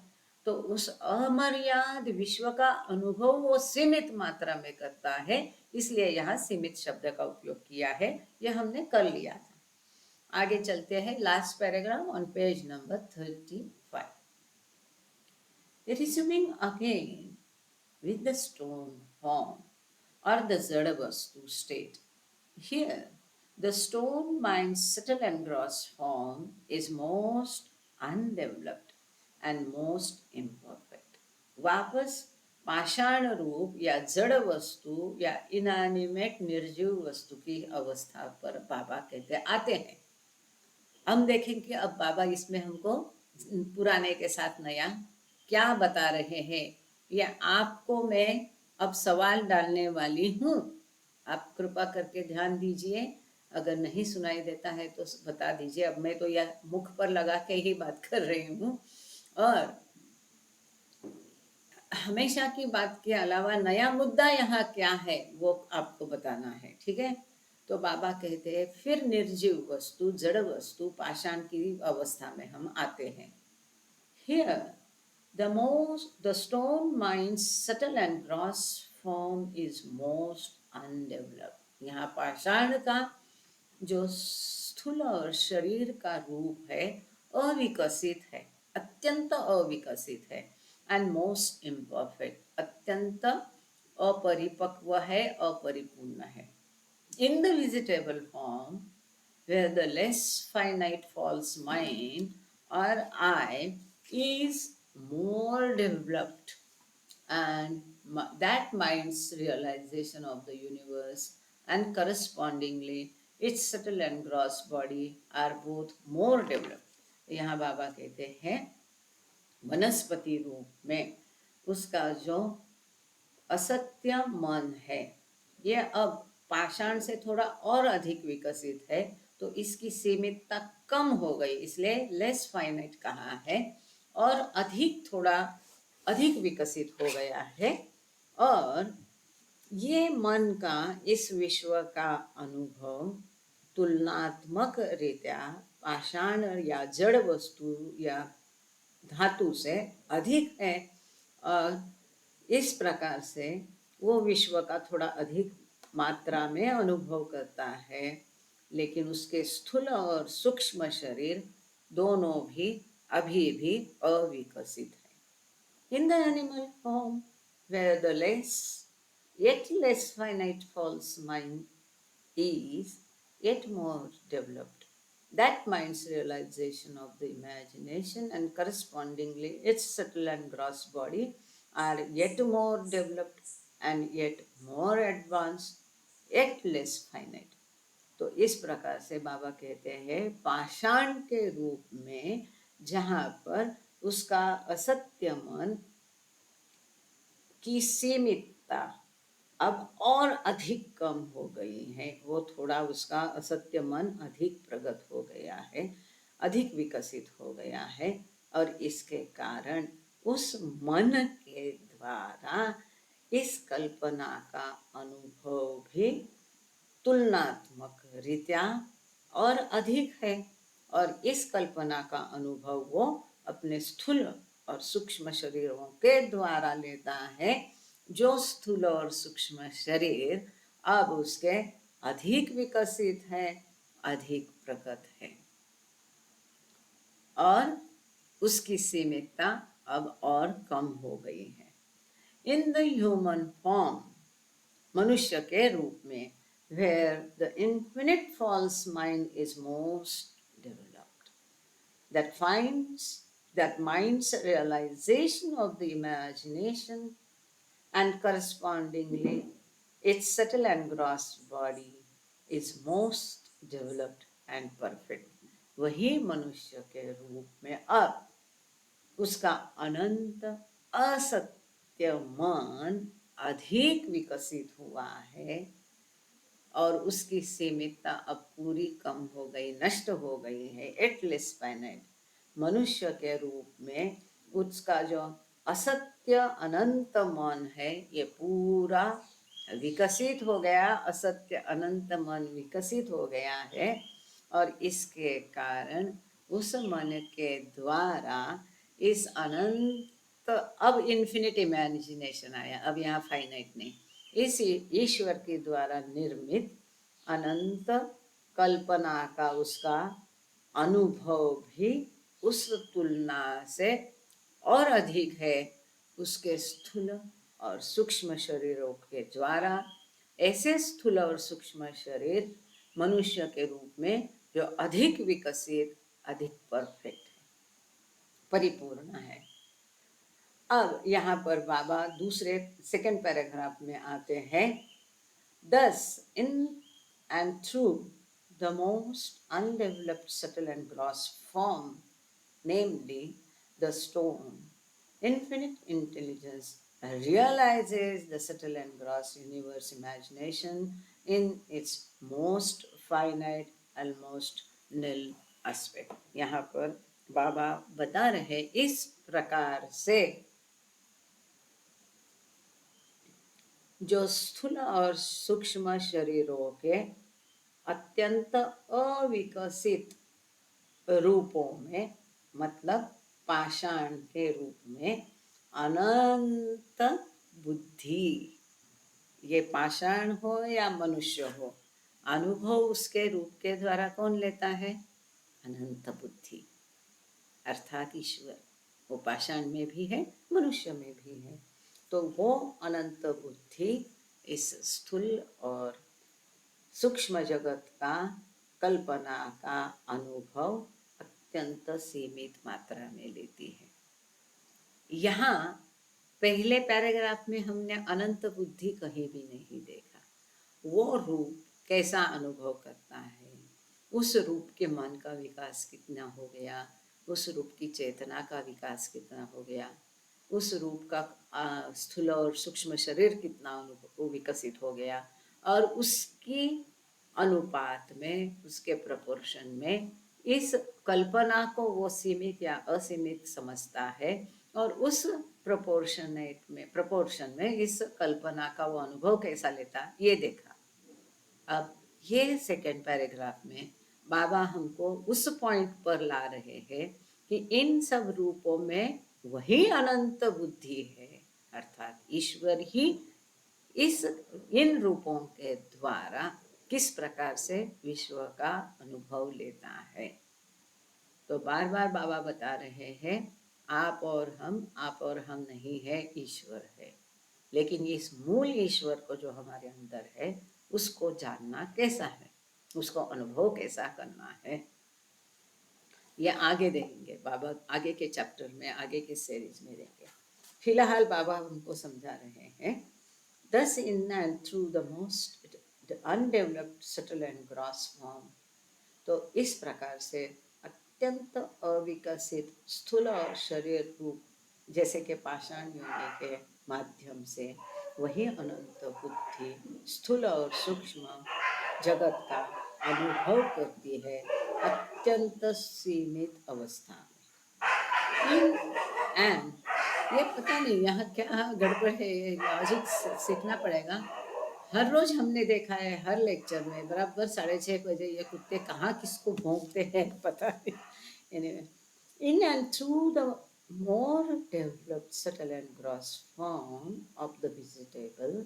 [SPEAKER 2] तो उस अमर्याद विश्व का अनुभव वो सीमित मात्रा में करता है, इसलिए यहाँ सीमित शब्द का उपयोग किया है, यह हमने कर लिया था। आगे चलते हैं, last paragraph on page number 35। Resuming again with the stone form or the Zada Vastu state. Here, the stone mind's subtle and gross form is most undeveloped and most imperfect. वापस पाषाण रूप या जड़ वस्तु या इनएनिमेट निर्जीव वस्तु की अवस्था पर बाबा कहते आते हैं। हम देखेंगे अब बाबा इसमें हमको पुराने के साथ नया क्या बता रहे हैं, या आपको मैं अब सवाल डालने वाली हूँ, आप कृपा करके ध्यान दीजिए। अगर नहीं सुनाई देता है तो बता दीजिए। अब मैं तो यह मुख पर लगा के ही बात कर रही हूँ, और हमेशा की बात के अलावा नया मुद्दा यहाँ क्या है वो आपको बताना है, ठीक है। तो बाबा कहते हैं फिर निर्जीव वस्तु, जड़ वस्तु, पाषाण की अवस्था में हम आते हैं। Here the stone mind's subtle and gross form is most undeveloped. यहाँ पाषाण का जो स्थूल और शरीर का रूप है अविकसित है, अत्यंत अविकसित है, एंड मोस्ट इम्परफेक्ट, अत्यंत अपरिपक्व है, अपरिपूर्ण है। In the vegetable form, where the less finite false mind or I is more developed, and that mind's realization of the universe and correspondingly its subtle and gross body are both more developed. यहाँ बाबा कहते हैं वनस्पति रूप में उसका जो असत्य मन है ये अब पाषाण से थोड़ा और अधिक विकसित है, तो इसकी सीमितता कम हो गई, इसलिए लेस फाइनाइट कहा है, और अधिक थोड़ा अधिक विकसित हो गया है। और ये मन का इस विश्व का अनुभव तुलनात्मक रीत्या पाषाण या जड़ वस्तु या धातु से अधिक है, और इस प्रकार से वो विश्व का थोड़ा अधिक मात्रा में अनुभव करता है, लेकिन उसके स्थूल और सूक्ष्म शरीर दोनों भी अभी भी अविकसित है। In the animal form, where the less yet less finite false mind is yet more developed, that mind's realization of the imagination and correspondingly its subtle and gross body are yet more developed and yet more advanced, yet less finite. तो इस प्रकार से बाबा कहते हैं पाषाण के रूप में जहाँ पर उसका असत्य मन की सीमितता अब और अधिक कम हो गई है, वो थोड़ा उसका असत्य मन अधिक प्रगट हो गया है, अधिक विकसित हो गया है, और इसके कारण उस मन के द्वारा इस कल्पना का अनुभव भी तुलनात्मक रीत्या और अधिक है, और इस कल्पना का अनुभव वो अपने स्थूल और सूक्ष्म शरीरों के द्वारा लेता है, जो स्थूल और सूक्ष्म शरीर अब उसके अधिक विकसित है, अधिक प्रकट है, और उसकी सीमितता अब और कम हो गई है। इन द ह्यूमन फॉर्म, मनुष्य के रूप में, where the infinite false mind is most developed, that mind's realization of the imagination and correspondingly its subtle and gross body is most developed and perfect. वही मनुष्य के रूप में अब उसका अनंत असत्य मन अधिक विकसित हुआ है, और उसकी सीमितता अब पूरी कम हो गई, नष्ट हो गई है, एटलेस फाइनाइट। मनुष्य के रूप में उसका जो असत्य अनंत मन है ये पूरा विकसित हो गया, असत्य अनंत मन विकसित हो गया है, और इसके कारण उस मन के द्वारा इस अनंत, अब इन्फिनिट इमेजिनेशन आया, अब यहाँ फाइनाइट नहीं, इस ईश्वर के द्वारा निर्मित अनंत कल्पना का उसका अनुभव भी उस तुलना से और अधिक है उसके स्थूल और सूक्ष्म शरीरों के द्वारा। ऐसे स्थूल और सूक्ष्म शरीर मनुष्य के रूप में जो अधिक विकसित, अधिक परफेक्ट है, परिपूर्ण है। अब यहाँ पर बाबा दूसरे सेकंड पैराग्राफ में आते हैं। Thus, in and through the most undeveloped subtle and gross form, namely the stone, infinite intelligence realizes the subtle and gross universe imagination in its most finite almost nil aspect. यहाँ पर बाबा बता रहे इस प्रकार से जो स्थूल और सूक्ष्म शरीरों के अत्यंत अविकसित रूपों में, मतलब पाषाण के रूप में अनंत बुद्धि, ये पाषाण हो या मनुष्य हो, अनुभव उसके रूप के द्वारा कौन लेता है? अनंत बुद्धि अर्थात ईश्वर। वो पाषाण में भी है, मनुष्य में भी है। तो वो अनंत बुद्धि इस स्थूल और सूक्ष्म जगत का कल्पना का अनुभव अत्यंत सीमित मात्रा में लेती है। यहाँ पहले पैराग्राफ में हमने अनंत बुद्धि कहीं भी नहीं देखा। वो रूप कैसा अनुभव करता है, उस रूप के मन का विकास कितना हो गया, उस रूप की चेतना का विकास कितना हो गया, उस रूप का स्थूल और सूक्ष्म शरीर कितना विकसित हो गया, और उसकी अनुपात में, उसके प्रपोर्शन में इस कल्पना को वो सीमित या असीमित समझता है, और उस प्रपोर्शन में इस कल्पना का वो अनुभव कैसा लेता, ये देखा। अब ये सेकेंड पैराग्राफ में बाबा हमको उस पॉइंट पर ला रहे हैं कि इन सब रूपों में वही अनंत बुद्धि है, अर्थात ईश्वर ही इन रूपों के द्वारा किस प्रकार से विश्व का अनुभव लेता है। तो बार बार बाबा बता रहे हैं आप और हम नहीं है, ईश्वर है। लेकिन इस मूल ईश्वर को जो हमारे अंदर है उसको जानना कैसा है, उसको अनुभव कैसा करना है, ये आगे देखेंगे बाबा, आगे के चैप्टर में, आगे के सीरीज में देंगे। फिलहाल बाबा हमको समझा रहे हैं thus in and through the most undeveloped subtle and gross form। तो इस प्रकार से अत्यंत अविकसित स्थूल और शरीर रूप जैसे कि पाषाण योनि के माध्यम से वही अनंत बुद्धि स्थूल और सूक्ष्म जगत का अनुभव करती है अत्यंत सीमित अवस्था में। इन एंड ये पता नहीं यहाँ क्या गड़बड़ है, ये लॉजिक सीखना पड़ेगा। हर रोज हमने देखा है, हर लेक्चर में बराबर 6:30 बजे ये कुत्ते कहाँ किसको भौंकते हैं पता नहीं। Anyway, in and through the more developed subtle and gross form of the vegetable,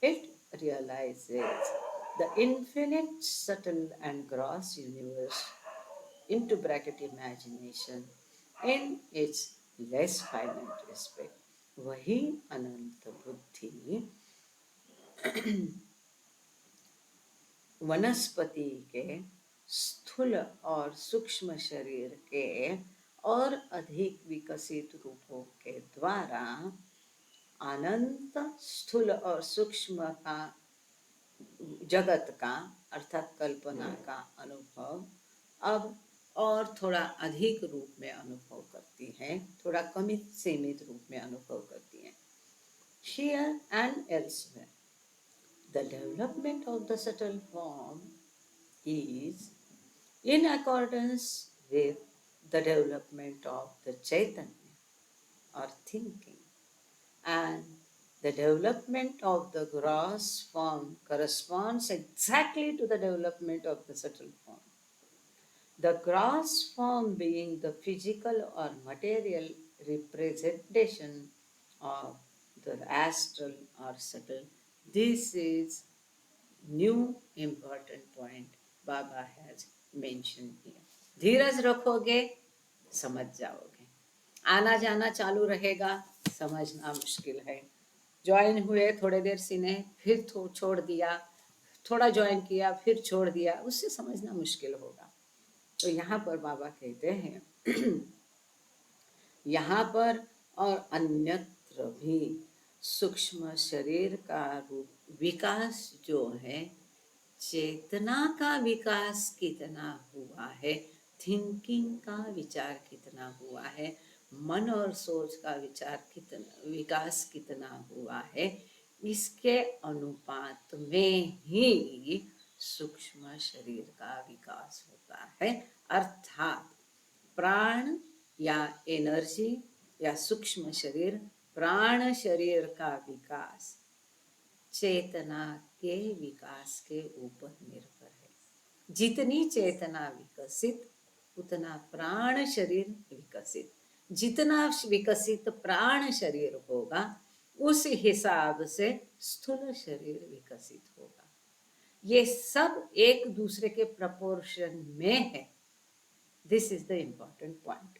[SPEAKER 2] it realizes the infinite subtle and gross universe into bracket imagination in its less finite aspect। वही अनंत बुद्धि वनस्पति के स्थूल और सूक्ष्म शरीर के और अधिक विकसित रूपों के द्वारा अनंत स्थूल और सूक्ष्म का जगत का अर्थात कल्पना का अनुभव अब और थोड़ा अधिक रूप में अनुभव करती है, थोड़ा कम सीमित रूप में अनुभव करती है। Here and elsewhere, the development of the subtle form is in accordance with the development of the Chaitanya or thinking, and the development of the gross form corresponds exactly to the development of the subtle form. The gross form being the physical or material representation of the astral or subtle. This is new important point Baba has mentioned here। धीरज रखोगे समझ जाओगे, आना जाना चालू रहेगा समझना मुश्किल है। ज्वाइन हुए थोड़े देर सीने, फिर छोड़ दिया, थोड़ा ज्वाइन किया फिर छोड़ दिया, उससे समझना मुश्किल होगा। तो यहाँ पर बाबा कहते हैं यहाँ पर और अन्यत्र भी सूक्ष्म शरीर का रूप विकास जो है, चेतना का विकास कितना हुआ है, थिंकिंग का विचार कितना हुआ है, मन और सोच का विकास कितना हुआ है, इसके अनुपात में ही सूक्ष्म शरीर का विकास होता है। अर्थात प्राण या एनर्जी या सूक्ष्म शरीर, प्राण शरीर का विकास चेतना के विकास के ऊपर निर्भर है। जितनी चेतना विकसित उतना प्राण शरीर विकसित, जितना विकसित प्राण शरीर होगा उस हिसाब से स्थूल शरीर विकसित होगा। ये सब एक दूसरे के प्रपोर्शन में है। This is the important point.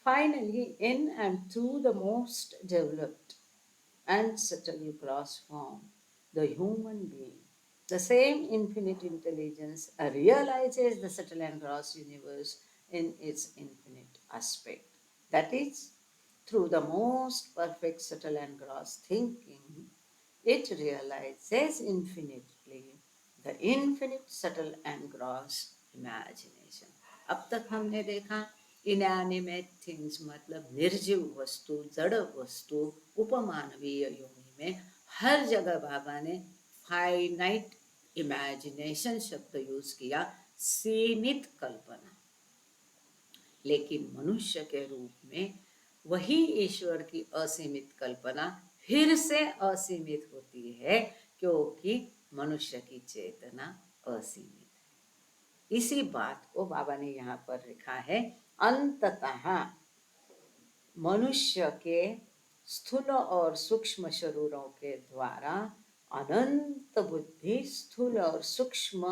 [SPEAKER 2] Finally, in and through the most developed and subtle gross form, the human being, the same infinite intelligence realizes the subtle and gross universe in its infinite aspect. That is, through the most perfect subtle and gross thinking, it realizes infinitely the infinite subtle and gross imagination. अब तक हमने देखा inanimate things मतलब निर्जीव वस्तु, जड़ वस्तु, उपमानवीय योनि में हर जगह बाबा ने फाइनाइट इमेजिनेशन शब्द यूज किया, सीमित कल्पना। लेकिन मनुष्य के रूप में वही ईश्वर की असीमित कल्पना फिर से असीमित होती है, क्योंकि मनुष्य की चेतना असीमित है। इसी बात को बाबा ने यहाँ पर लिखा है, अंततः मनुष्य के स्थूल और सूक्ष्म शरीरों के द्वारा अनंत बुद्धि स्थूल और सूक्ष्म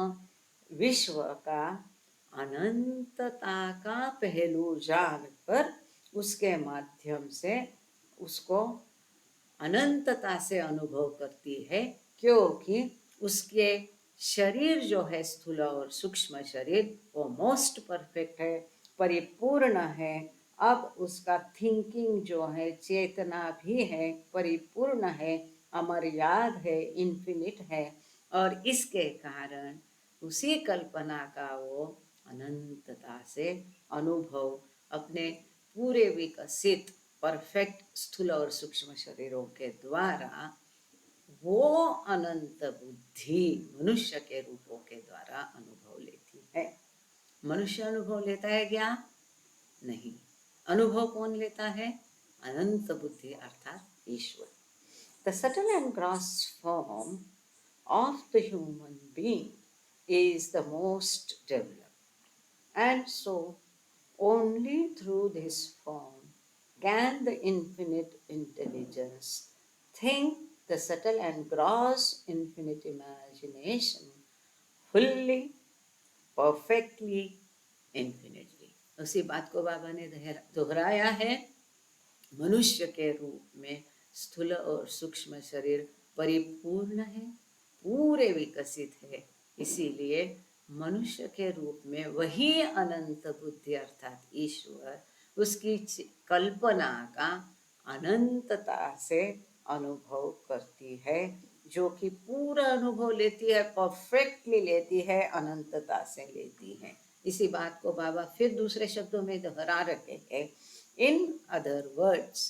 [SPEAKER 2] विश्व का अनंतता का पहलू जानकर उसके माध्यम से उसको अनंतता से अनुभव करती है, क्योंकि उसके शरीर जो है स्थूल और सूक्ष्म शरीर वो मोस्ट परफेक्ट है, परिपूर्ण है। अब उसका थिंकिंग जो है, चेतना भी है, परिपूर्ण है, अमर्याद है, इन्फिनिट है, और इसके कारण उसी कल्पना का वो अनंतता से अनुभव अपने पूरे विकसित परफेक्ट स्थूल और सूक्ष्म शरीरों के द्वारा वो अनंत बुद्धि मनुष्य के रूपों के द्वारा अनुभव लेती है। मनुष्य अनुभव लेता है क्या? नहीं। अनुभव कौन लेता है? अनंत बुद्धि अर्थात ईश्वर। The subtle and gross form of the human being is the most developed, and so only through this form can the infinite intelligence think the subtle and gross infinite imagination fully, perfectly, infinitely. उसी बात को बाबा ने दोहराया है। मनुष्य के रूप में स्थूल और सूक्ष्म शरीर परिपूर्ण है, पूरे विकसित है, इसीलिए मनुष्य के रूप में वही अनंत बुद्धि अर्थात ईश्वर उसकी कल्पना का अनंतता से अनुभव करती है, जो कि पूरा अनुभव लेती है, परफेक्टली लेती है, अनंतता से लेती है। इसी बात को बाबा फिर दूसरे शब्दों में दोहरा रहे हैं। इन अदर वर्ड्स,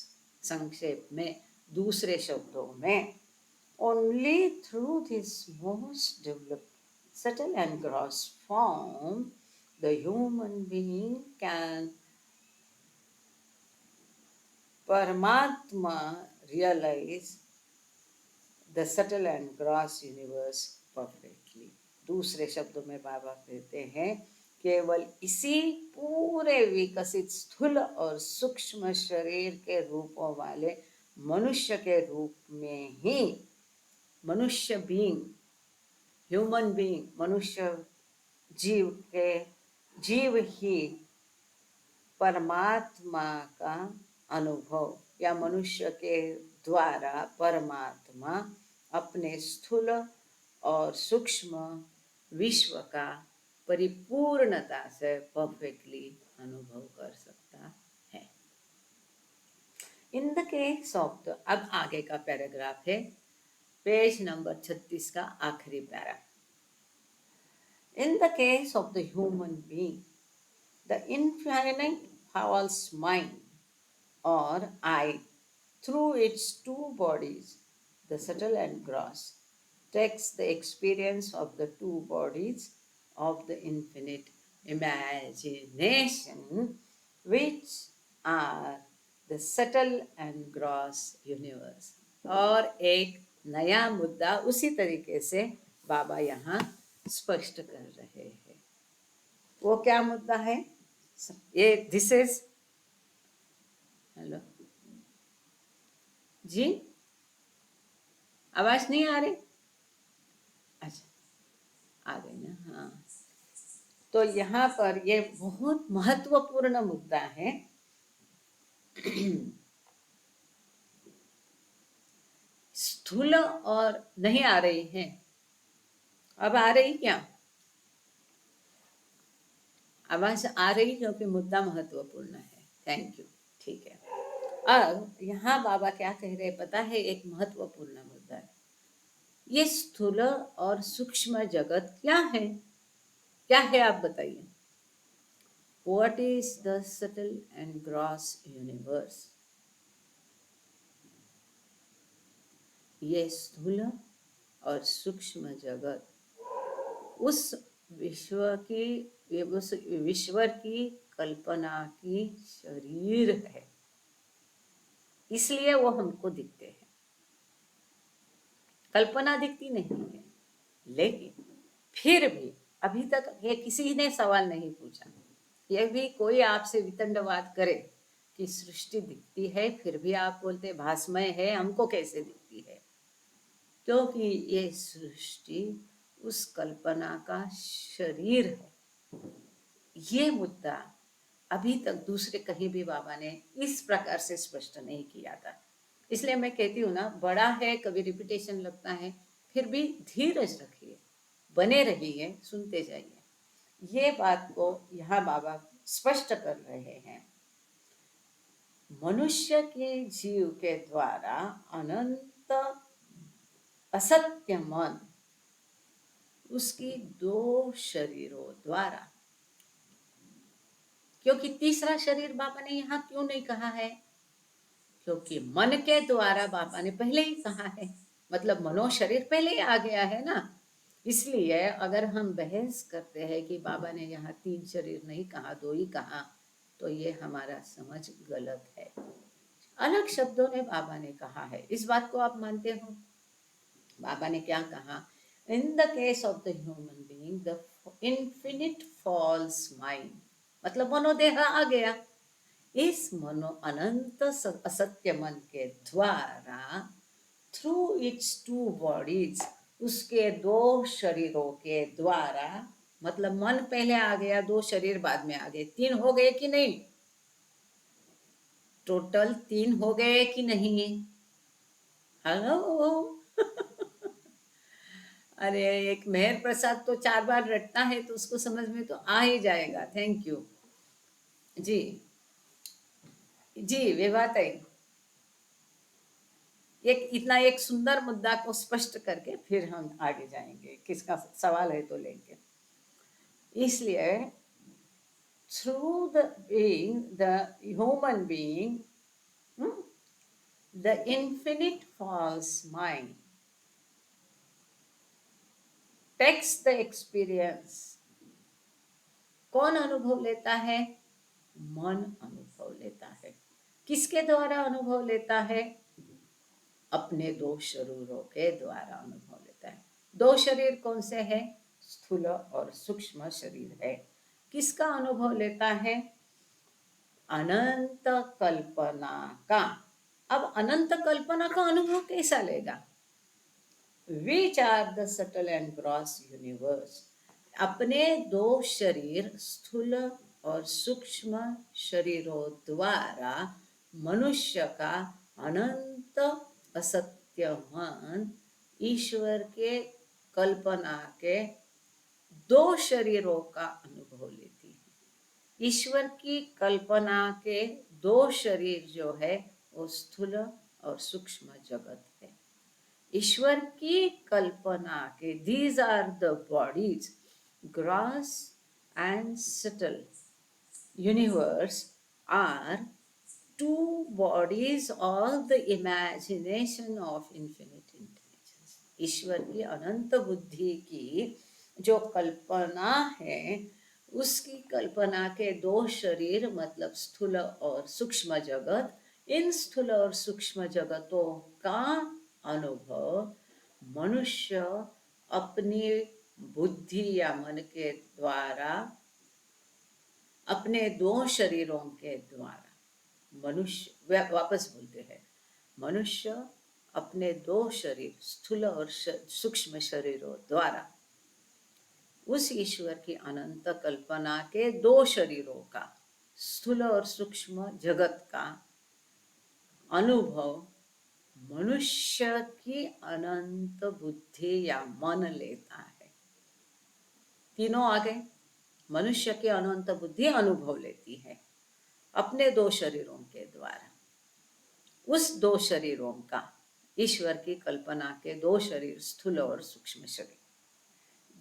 [SPEAKER 2] संक्षेप में, दूसरे शब्दों में, only through this most developed subtle and gross form the human being can Paramatma realize the subtle and gross universe perfectly. दूसरे शब्दों में बाबा कहते हैं, केवल इसी पूरे विकसित स्थूल और सूक्ष्म शरीर के रूपों वाले मनुष्य के रूप में ही मनुष्य बीइंग, ह्यूमन बीइंग, मनुष्य जीव ही परमात्मा का अनुभव या मनुष्य के द्वारा परमात्मा अपने स्थूल और सूक्ष्म विश्व का परिपूर्णता से परफेक्टली अनुभव कर सकता है। इन द केस ऑफ द, अब आगे का पैराग्राफ है, पेज नंबर 36 का आखिरी para. In the case of the human being, the infinite false mind or I, through its two bodies, the subtle and gross, takes the experience of the two bodies of the infinite imagination, which are the subtle and gross universe. और एक नया मुद्दा उसी तरीके से बाबा यहाँ स्पष्ट कर रहे हैं। वो क्या मुद्दा है? ये दिस इज, हेलो जी, आवाज नहीं आ रही? अच्छा, आ गई ना? हाँ, तो यहाँ पर ये बहुत महत्वपूर्ण मुद्दा है। स्थूल और नहीं आ रही है, अब आ रही क्या? आवाज आ रही, क्योंकि मुद्दा महत्वपूर्ण है। थैंक यू, ठीक है। अब यहाँ बाबा क्या कह रहे हैं पता है? एक महत्वपूर्ण मुद्दा है। ये स्थूल और सूक्ष्म जगत क्या है? क्या है आप बताइए? What is the subtle and gross universe? ये स्थूल और सूक्ष्म जगत उस विश्व की, उस ईश्वर की कल्पना की शरीर है, इसलिए वो हमको दिखते हैं। कल्पना दिखती नहीं है, लेकिन फिर भी अभी तक ये किसी ने सवाल नहीं पूछा। ये भी कोई आपसे वितंडवाद करे कि सृष्टि दिखती है, फिर भी आप बोलते भासमय है, हमको कैसे दिखती है? क्योंकि ये सृष्टि उस कल्पना का शरीर है। ये मुद्दा अभी तक दूसरे कहीं भी बाबा ने इस प्रकार से स्पष्ट नहीं किया था। इसलिए मैं कहती हूँ ना, बड़ा है, कभी रिपीटेशन लगता है, फिर भी धीरज रखिए, बने रहिए, सुनते जाइए। ये बात को यहाँ बाबा स्पष्ट कर रहे हैं। मनुष्य के जीव के द्वारा अनंत असत्य मन उसकी दो शरीरों द्वारा, क्योंकि तीसरा शरीर बाबा ने यहाँ क्यों नहीं कहा है? क्योंकि मन के द्वारा बाबा ने पहले ही कहा है, मतलब मनो शरीर पहले ही आ गया है ना। इसलिए अगर हम बहस करते हैं कि बाबा ने यहाँ 3 शरीर नहीं कहा, 2 ही कहा, तो ये हमारा समझ गलत है। अलग शब्दों में बाबा ने कहा है, इस बात को आप मानते हो? बाबा ने क्या कहा? In the case of the human being the infinite false mind, मतलब मनोदेह आ गया। इस मनो अनंत असत्य मन के द्वारा, थ्रू इट्स टू बॉडीज, उसके दो शरीरों के द्वारा, मतलब मन पहले आ गया, 2 शरीर बाद में आ गए, 3 हो गए कि नहीं? टोटल 3 हो गए कि नहीं? हेलो अरे एक मेहर प्रसाद तो 4 बार रटता है, तो उसको समझ में तो आ ही जाएगा। थैंक यू जी। जी विवाह, एक इतना एक सुंदर मुद्दा को स्पष्ट करके फिर हम आगे जाएंगे, किसका सवाल है तो लेंगे। इसलिए through the being the human being, the infinite false mind takes the experience. कौन अनुभव लेता है? मन अनुभव लेता है। किसके द्वारा अनुभव लेता है? अपने 2 शरीरों के द्वारा अनुभव लेता है। 2 शरीर कौन से हैं? स्थूल और सूक्ष्म शरीर है। किसका अनुभव लेता है? अनंत कल्पना का। अब अनंत कल्पना का अनुभव कैसा लेगा? Which are the subtle and gross universe. अपने 2 शरीर स्थूल और सूक्ष्म शरीरों द्वारा मनुष्य का अनंत असत्य मन ईश्वर के कल्पना के 2 शरीरों का अनुभव लेती है। ईश्वर की कल्पना के 2 शरीर जो है वो स्थूल और सूक्ष्म जगत है। ईश्वर की कल्पना के these are the bodies, gross and subtle universe are 2 bodies of the imagination of infinite intelligence. ईश्वर की अनंत बुद्धि की जो कल्पना है, उसकी कल्पना के दो शरीर मतलब स्थूल और सूक्ष्म जगत, इन स्थूल और सूक्ष्म जगतों का अनुभव मनुष्य अपनी बुद्धि या मन के द्वारा, अपने दो शरीरों के द्वारा, मनुष्य वापस बोलते हैं, मनुष्य अपने दो शरीर स्थूल और सूक्ष्म शरीरों द्वारा उस ईश्वर की अनंत कल्पना के दो शरीरों का, स्थूल और सूक्ष्म जगत का अनुभव मनुष्य की अनंत बुद्धि या मन लेता है। तीनों आ गए। मनुष्य की अनंत बुद्धि अनुभव लेती है अपने दो शरीरों के द्वारा, उस दो शरीरों का, ईश्वर की कल्पना के दो शरीर स्थूल और सूक्ष्म शरीर।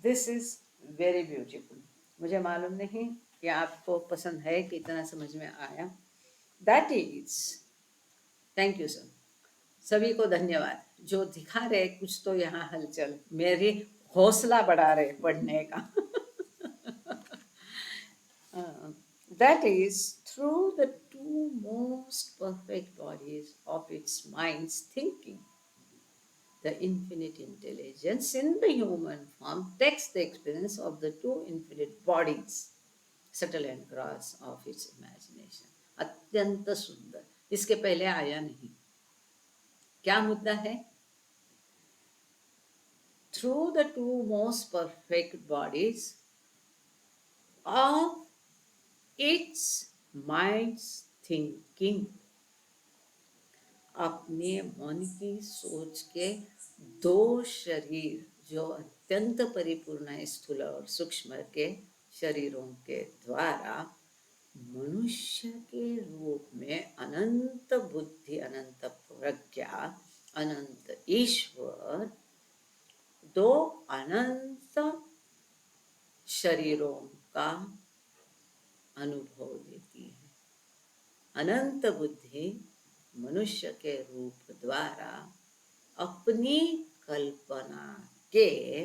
[SPEAKER 2] This is very beautiful. मुझे मालूम नहीं कि आपको पसंद है कि इतना समझ में आया। That is, thank you sir, सभी को धन्यवाद जो दिखा रहे कुछ तो यहाँ हलचल, मेरी हौसला बढ़ा रहे पढ़ने का। That is, through the two most perfect bodies of its mind's thinking, the infinite intelligence in the human form takes the experience of the two infinite bodies, subtle and gross, of its imagination. अत्यंत सुंदर, इसके पहले आया नहीं। क्या मुद्दा है? Through the two most perfect bodies of its mind's thinking, अपने मन की सोच के दो शरीर जो अत्यंत परिपूर्ण है स्थूल और सूक्ष्म के शरीरों के द्वारा मनुष्य के रूप में अनंत बुद्धि, अनंत प्रज्ञा, अनंत ईश्वर दो अनंत शरीरों का अनुभव लेती है। अनंत बुद्धि मनुष्य के रूप द्वारा अपनी कल्पना के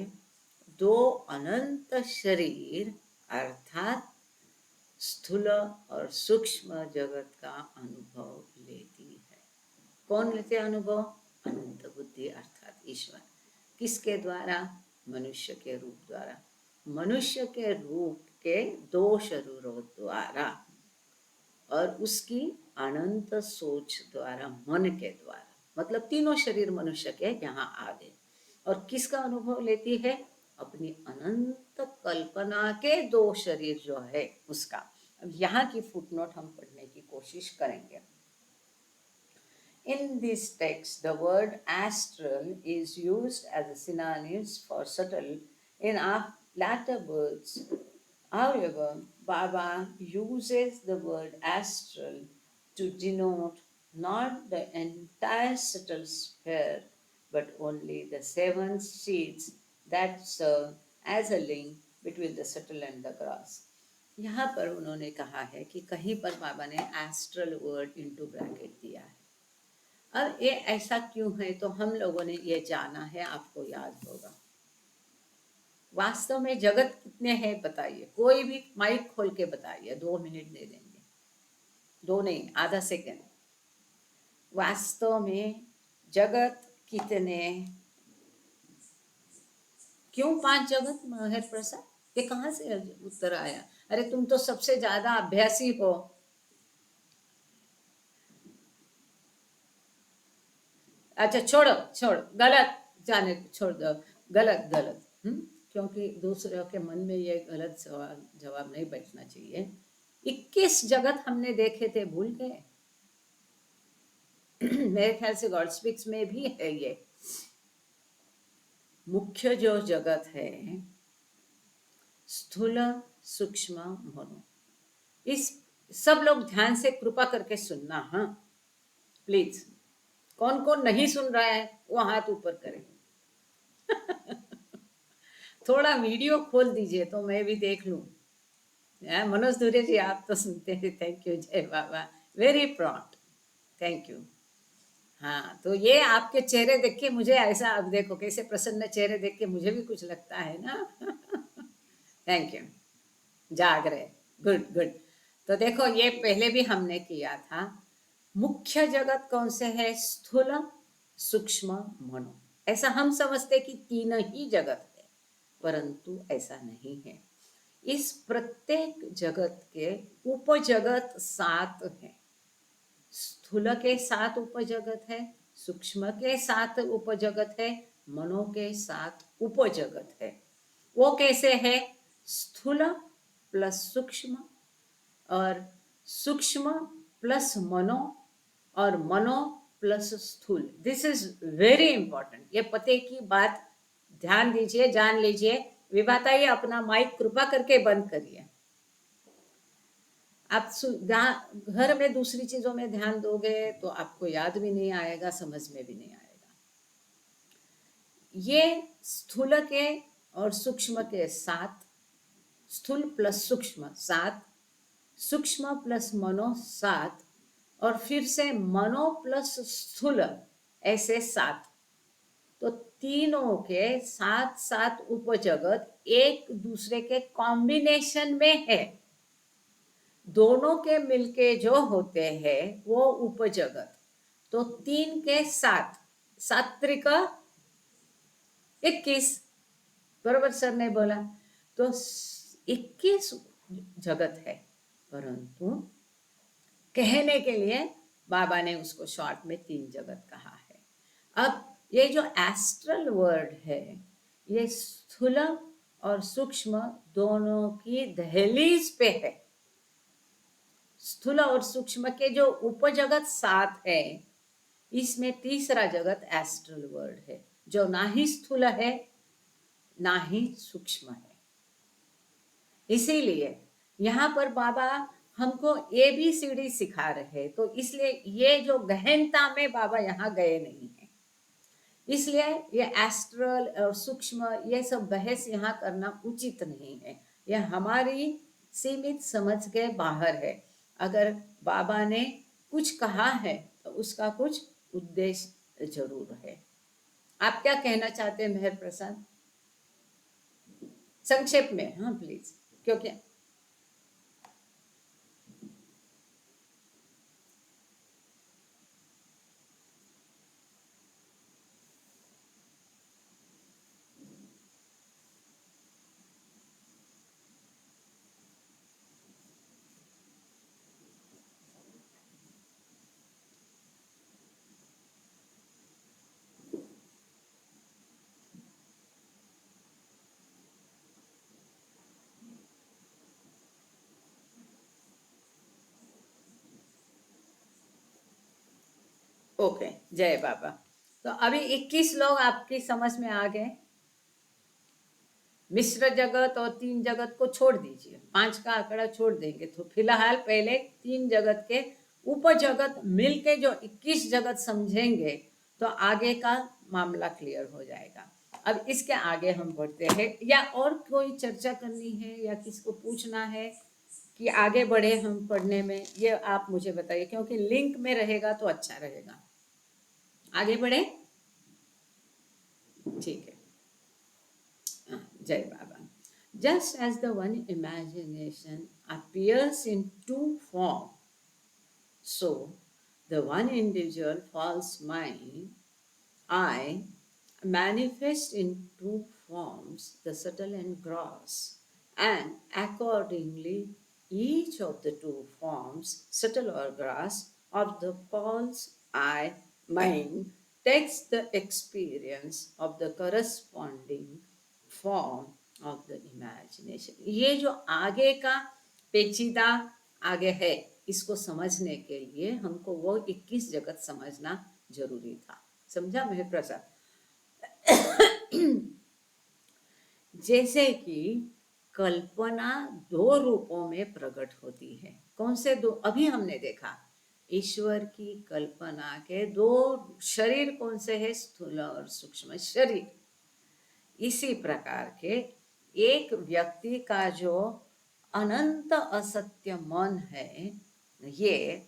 [SPEAKER 2] दो अनंत शरीर अर्थात स्थूल और सूक्ष्म जगत का अनुभव लेती है। कौन लेते अनुभव? अनंत बुद्धि अर्थात ईश्वर। किसके द्वारा? मनुष्य के रूप द्वारा। मनुष्य के रूप के दो शरीरों द्वारा और उसकी अनंत सोच द्वारा, मन के द्वारा, मतलब तीनों शरीर मनुष्य के यहाँ आ गए। और किसका अनुभव लेती है? अपनी अनंत कल्पना के दो शरीर जो है उसका। अब यहाँ की फुटनोट हम पढ़ने की कोशिश करेंगे। In this text, the word astral is used as a synonym for subtle in our latter words. However, Baba uses the word astral to denote not the entire subtle sphere, but only the seven sheets that serve as a link between the subtle and the gross. यहाँ पर उन्होंने कहा है कि कहीं पर बाबा ने astral word into bracket दिया है। अब ये ऐसा क्यों है तो हम लोगों ने ये जाना है, आपको याद होगा। वास्तव में जगत कितने हैं बताइए, कोई भी माइक खोल के बताइए, 2 मिनट दे देंगे, 2 नहीं, आधा सेकेंड। वास्तव में जगत कितने? क्यों 5 जगत? महर प्रसाद, ये कहाँ से उत्तर आया? अरे तुम तो सबसे ज्यादा अभ्यासी हो। अच्छा छोड़ो छोड़ो, गलत, जाने छोड़ दो, गलत गलत। क्योंकि दूसरों के मन में ये गलत जवाब नहीं बैठना चाहिए। 21 जगत हमने देखे थे, भूल गए? मेरे ख्याल से गॉड स्पीक्स में भी है ये। मुख्य जो जगत है स्थूल सूक्ष्म मनो, इस सब लोग ध्यान से कृपा करके सुनना, हाँ प्लीज। कौन कौन नहीं सुन रहा है वो हाथ ऊपर करे। थोड़ा वीडियो खोल दीजिए तो मैं भी देख लूं। मनोज धुरे जी आप तो सुनते हैं, थैंक यू, जय बाबा, वेरी प्रॉम्प्ट, थैंक यू। हाँ, तो ये आपके चेहरे देख के मुझे ऐसा, अब देखो कैसे प्रसन्न चेहरे देख के मुझे भी कुछ लगता है ना। Thank you. जाग रहे, गुड गुड। तो देखो ये पहले भी हमने किया था। मुख्य जगत कौन से है? स्थूल, सूक्ष्म, मनो। ऐसा हम समझते कि तीन ही जगत है, परंतु ऐसा नहीं है। इस प्रत्येक जगत के उपजगत 7 हैं। स्थूल के 7 उपजगत है, सूक्ष्म के 7 उपजगत है, मनो के 7 उपजगत है। वो कैसे है? स्थूल प्लस सूक्ष्म, और सूक्ष्म प्लस मनो, और मनो प्लस स्थूल। This is very important. ये पते की बात ध्यान दीजिए, जान लीजिए। विभाता, ये अपना माइक कृपा करके बंद करिए। आप घर में दूसरी चीजों में ध्यान दोगे तो आपको याद भी नहीं आएगा, समझ में भी नहीं आएगा। ये स्थूल के और सूक्ष्म के 7, स्थूल प्लस सूक्ष्म 7, सूक्ष्म प्लस मनो 7, और फिर से मनो प्लस स्थूल, ऐसे 7। तो तीनों के 7 उपजगत एक दूसरे के कॉम्बिनेशन में है। दोनों के मिलके जो होते हैं वो उपजगत। तो 3 के 7, 7 त्रिक 21, बरोबर सर ने बोला। तो 21 जगत है, परंतु कहने के लिए बाबा ने उसको शॉर्ट में 3 जगत कहा है। अब ये जो एस्ट्रल वर्ड है, ये स्थूल और सूक्ष्म दोनों की दहलीज पे है। स्थूल और सूक्ष्म के जो उपजगत 7 है, इसमें तीसरा जगत एस्ट्रल वर्ड है, जो ना ही स्थूल है ना ही सूक्ष्म है। इसीलिए यहाँ पर बाबा हमको ABCD सिखा रहे, तो इसलिए ये जो गहनता में बाबा यहाँ गए नहीं है। इसलिए ये एस्ट्रल और सूक्ष्म ये सब बहस यहाँ करना उचित नहीं है। यह हमारी सीमित समझ के बाहर है। अगर बाबा ने कुछ कहा है तो उसका कुछ उद्देश्य जरूर है। आप क्या कहना चाहते हैं मेहर प्रसाद? संक्षेप में, हाँ प्लीज, क्योंकि ओके, जय बाबा। तो अभी 21 लोग आपकी समझ में आ गए। मिश्र जगत और 3 जगत को छोड़ दीजिए, 5 का आंकड़ा छोड़ देंगे। तो फिलहाल पहले 3 जगत के उपजगत मिलके जो 21 जगत समझेंगे तो आगे का मामला क्लियर हो जाएगा। अब इसके आगे हम बढ़ते हैं, या और कोई चर्चा करनी है या किसको पूछना है कि आगे बढ़े हम पढ़ने में, ये आप मुझे बताइए, क्योंकि लिंक में रहेगा तो अच्छा रहेगा। आगे बढ़े? ठीक है, जय बाबा। Just as the one imagination appears in 2 forms, so the one individual false mind, I, manifest in 2 forms, the subtle and gross, and accordingly each of the 2 forms, subtle or gross, of the false I, mind, takes the experience of the corresponding form of the imagination. ये जो आगे का पेचीदा आगे है, इसको समझने के लिए हमको वो 21 जगत समझना जरूरी था। समझा मेरे प्रसाद? जैसे कि कल्पना 2 रूपों में प्रकट होती है। कौन से 2? अभी हमने देखा ईश्वर की कल्पना के 2 शरीर कौन से है? स्थूल और सूक्ष्म शरीर। इसी प्रकार के एक व्यक्ति का जो अनंत असत्य मन है, ये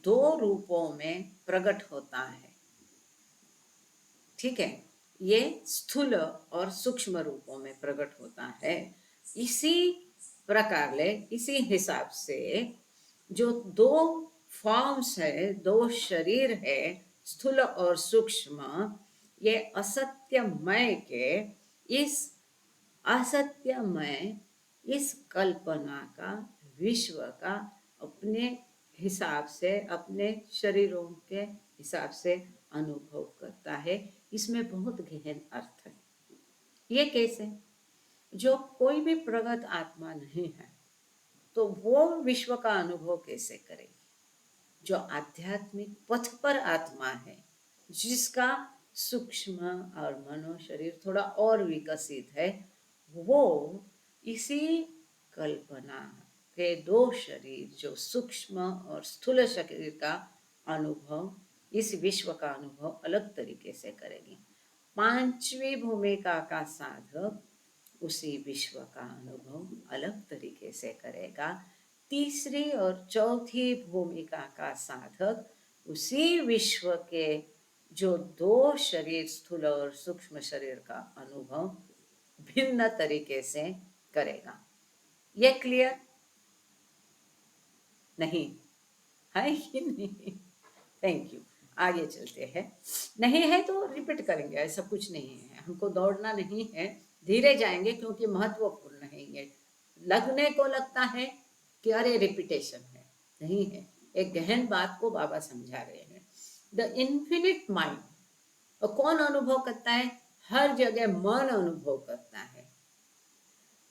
[SPEAKER 2] 2 रूपों में प्रकट होता है। ठीक है, ये स्थूल और सूक्ष्म रूपों में प्रकट होता है। इसी प्रकार ले, इसी हिसाब से जो दो फॉर्म्स है, दो शरीर है, स्थूल और सूक्ष्म, ये असत्यमय के इस असत्यमय इस कल्पना का, विश्व का अपने हिसाब से, अपने शरीरों के हिसाब से अनुभव करता है। इसमें बहुत गहन अर्थ है। ये कैसे? जो कोई भी प्रगत आत्मा नहीं है तो वो विश्व का अनुभव कैसे करेगी? जो आध्यात्मिक पथ पर आत्मा है, जिसका सूक्ष्म और मनो शरीर थोड़ा और विकसित है, वो इसी कल्पना के दो शरीर, जो सूक्ष्म और स्थूल शरीर का अनुभव, इस विश्व का अनुभव अलग तरीके से करेगी। पांचवी भूमिका का साधक उसी विश्व का अनुभव अलग तरीके से करेगा। तीसरी और चौथी भूमिका का साधक उसी विश्व के जो दो शरीर, स्थूल और सूक्ष्म शरीर का अनुभव भिन्न तरीके से करेगा। ये क्लियर नहीं है कि नहीं? Thank you. आगे चलते हैं। नहीं है तो रिपीट करेंगे, ऐसा कुछ नहीं है, हमको दौड़ना नहीं है, धीरे जाएंगे क्योंकि महत्वपूर्ण है ये। लगने को लगता है कि अरे रिपीटेशन है, नहीं है, एक गहन बात को बाबा समझा रहे हैं। द इन्फिनिट माइंड, और कौन अनुभव करता है? हर जगह मन अनुभव करता है,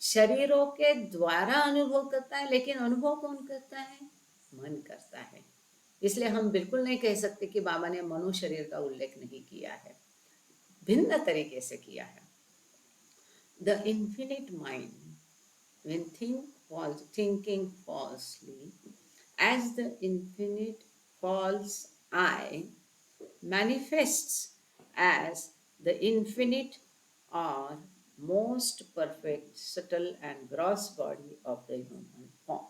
[SPEAKER 2] शरीरों के द्वारा अनुभव करता है, लेकिन अनुभव कौन करता है? मन करता है। इसलिए हम बिल्कुल नहीं कह सकते कि बाबा ने मनो शरीर का उल्लेख नहीं किया है, भिन्न तरीके से किया है। The infinite mind when thinking falsely, as the infinite false I manifests as the infinite or most perfect subtle and gross body of the human form.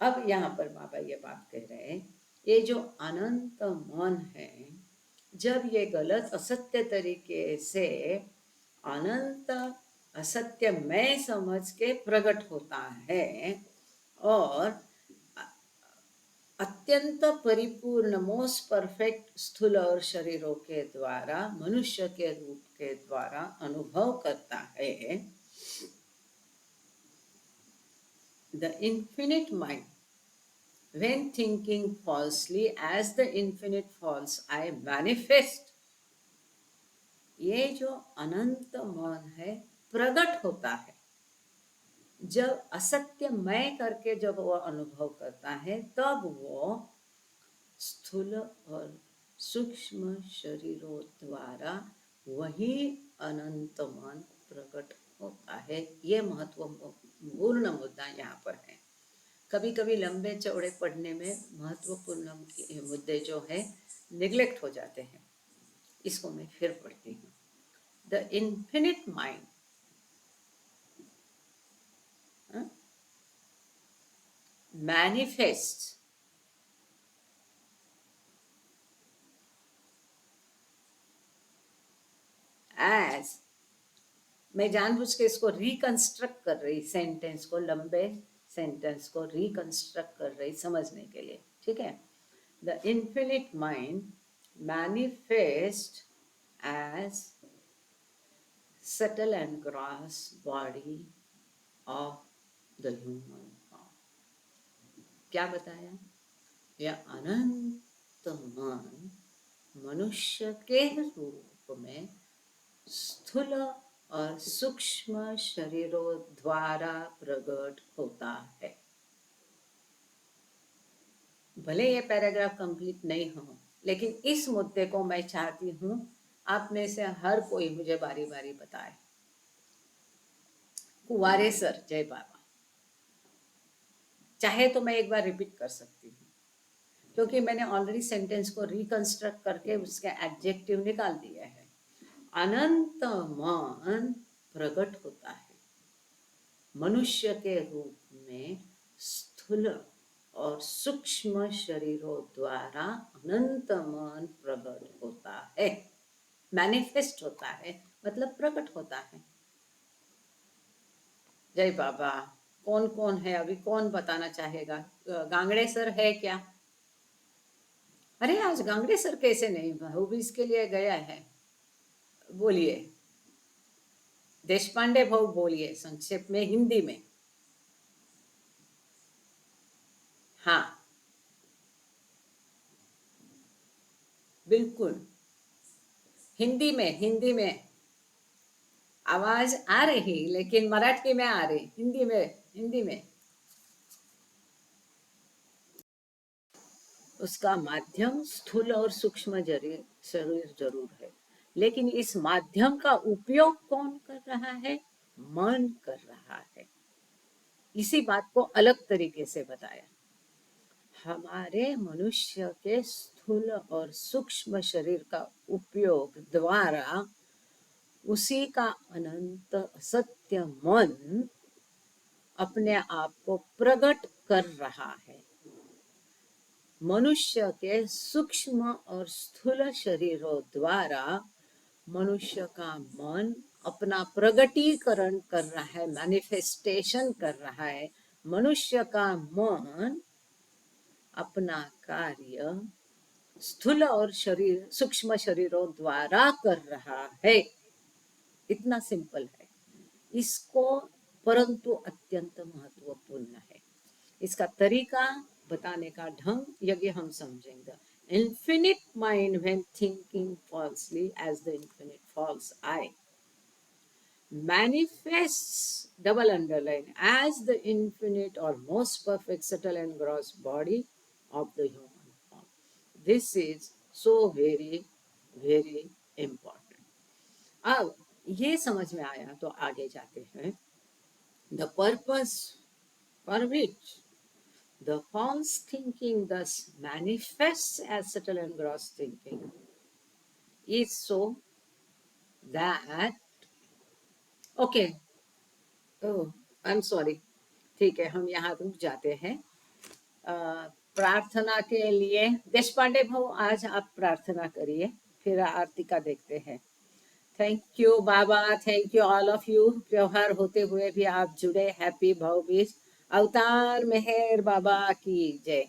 [SPEAKER 2] अब यहाँ पर बाबा ये बात कह रहे हैं, ये जो अनंत मन है, जब ये गलत असत्य तरीके से अनंत असत्य मैं समझ के प्रकट होता है और अत्यंत परिपूर्ण मोस्ट परफेक्ट स्थूल और शरीरों के द्वारा, मनुष्य के रूप के द्वारा अनुभव करता है, the infinite mind when thinking falsely as the infinite false I manifest, ये जो अनंत मन है प्रकट होता है जब असत्य मैं करके, जब वो अनुभव करता है, तब वो स्थूल और सूक्ष्म शरीरों द्वारा वही अनंत मन प्रकट होता है। ये महत्वपूर्ण मुद्दा यहाँ पर है। कभी कभी लंबे चौड़े पढ़ने में महत्वपूर्ण मुद्दे जो है निग्लेक्ट हो जाते हैं। इसको मैं फिर पढ़ती हूँ। The infinite mind manifests as, मैं जानबूझ के इसको रिकंस्ट्रक्ट कर रही, सेंटेंस को, लंबे सेंटेंस को रिकंस्ट्रक्ट कर रही समझने के लिए, ठीक है। The infinite mind manifest as subtle and gross body of the human form. क्या बताया? यह अनंत मन मनुष्य के रूप में स्थूल और सूक्ष्म शरीरों द्वारा प्रकट होता है। भले ये पैराग्राफ कंप्लीट नहीं हो, लेकिन इस मुद्दे को मैं चाहती हूँ आप में से हर कोई मुझे बारी बारी बताए। कुंवारे सर, जय बाबा। चाहे तो मैं एक बार रिपीट कर सकती हूँ, क्योंकि मैंने ऑलरेडी सेंटेंस को रिकंस्ट्रक्ट करके उसके एडजेक्टिव निकाल दिया है। अनंत मन प्रकट होता है मनुष्य के रूप में स्थूल और सूक्ष्म शरीरों द्वारा। अनंत मन प्रकट होता है। मैनिफेस्ट होता है मतलब प्रकट होता है। जय बाबा। कौन कौन है अभी, कौन बताना चाहेगा? गांगड़े सर है क्या? अरे आज गांगड़े सर कैसे नहीं, भाऊबीज के लिए गया है? बोलिए, देशपांडे भाऊ बोलिए संक्षेप में हिंदी में। हाँ बिल्कुल, हिंदी में, हिंदी में आवाज आ रही लेकिन मराठी में आ रही, हिंदी में, हिंदी में। उसका माध्यम स्थूल और सूक्ष्म शरीर जरूर है, लेकिन इस माध्यम का उपयोग कौन कर रहा है? मन कर रहा है। इसी बात को अलग तरीके से बताया। हमारे मनुष्य के स्थूल और सूक्ष्म शरीर का उपयोग द्वारा उसी का अनंत सत्य मन अपने आप को प्रकट कर रहा है। मनुष्य के सूक्ष्म और स्थूल शरीरों द्वारा मनुष्य का मन अपना प्रगटीकरण कर रहा है, मैनिफेस्टेशन कर रहा है। मनुष्य का मन अपना कार्य स्थूल और शरीर सूक्ष्म शरीरों द्वारा कर रहा है। इतना सिंपल है इसको, परंतु अत्यंत महत्वपूर्ण है। इसका तरीका बताने का ढंग यदि हम समझेंगे, infinite mind when thinking falsely as the infinite false I manifests, double underline, as the infinite or most perfect subtle and gross body of the human form. This is so very very important. अब ये समझ में आया तो आगे जाते हैं। The purpose for which the false thinking thus manifests as subtle and gross thinking is so that, okay, oh, I'm sorry, ठीक है, हम यहाँ रुक जाते हैं। प्रार्थना के लिए देशपांडे भाऊ आज आप प्रार्थना करिए, फिर आरती का देखते हैं। Thank you Baba, thank you all of you. त्योहार होते हुए भी आप जुड़े, हैप्पी भाऊबीज। अवतार मेहर बाबा की जय।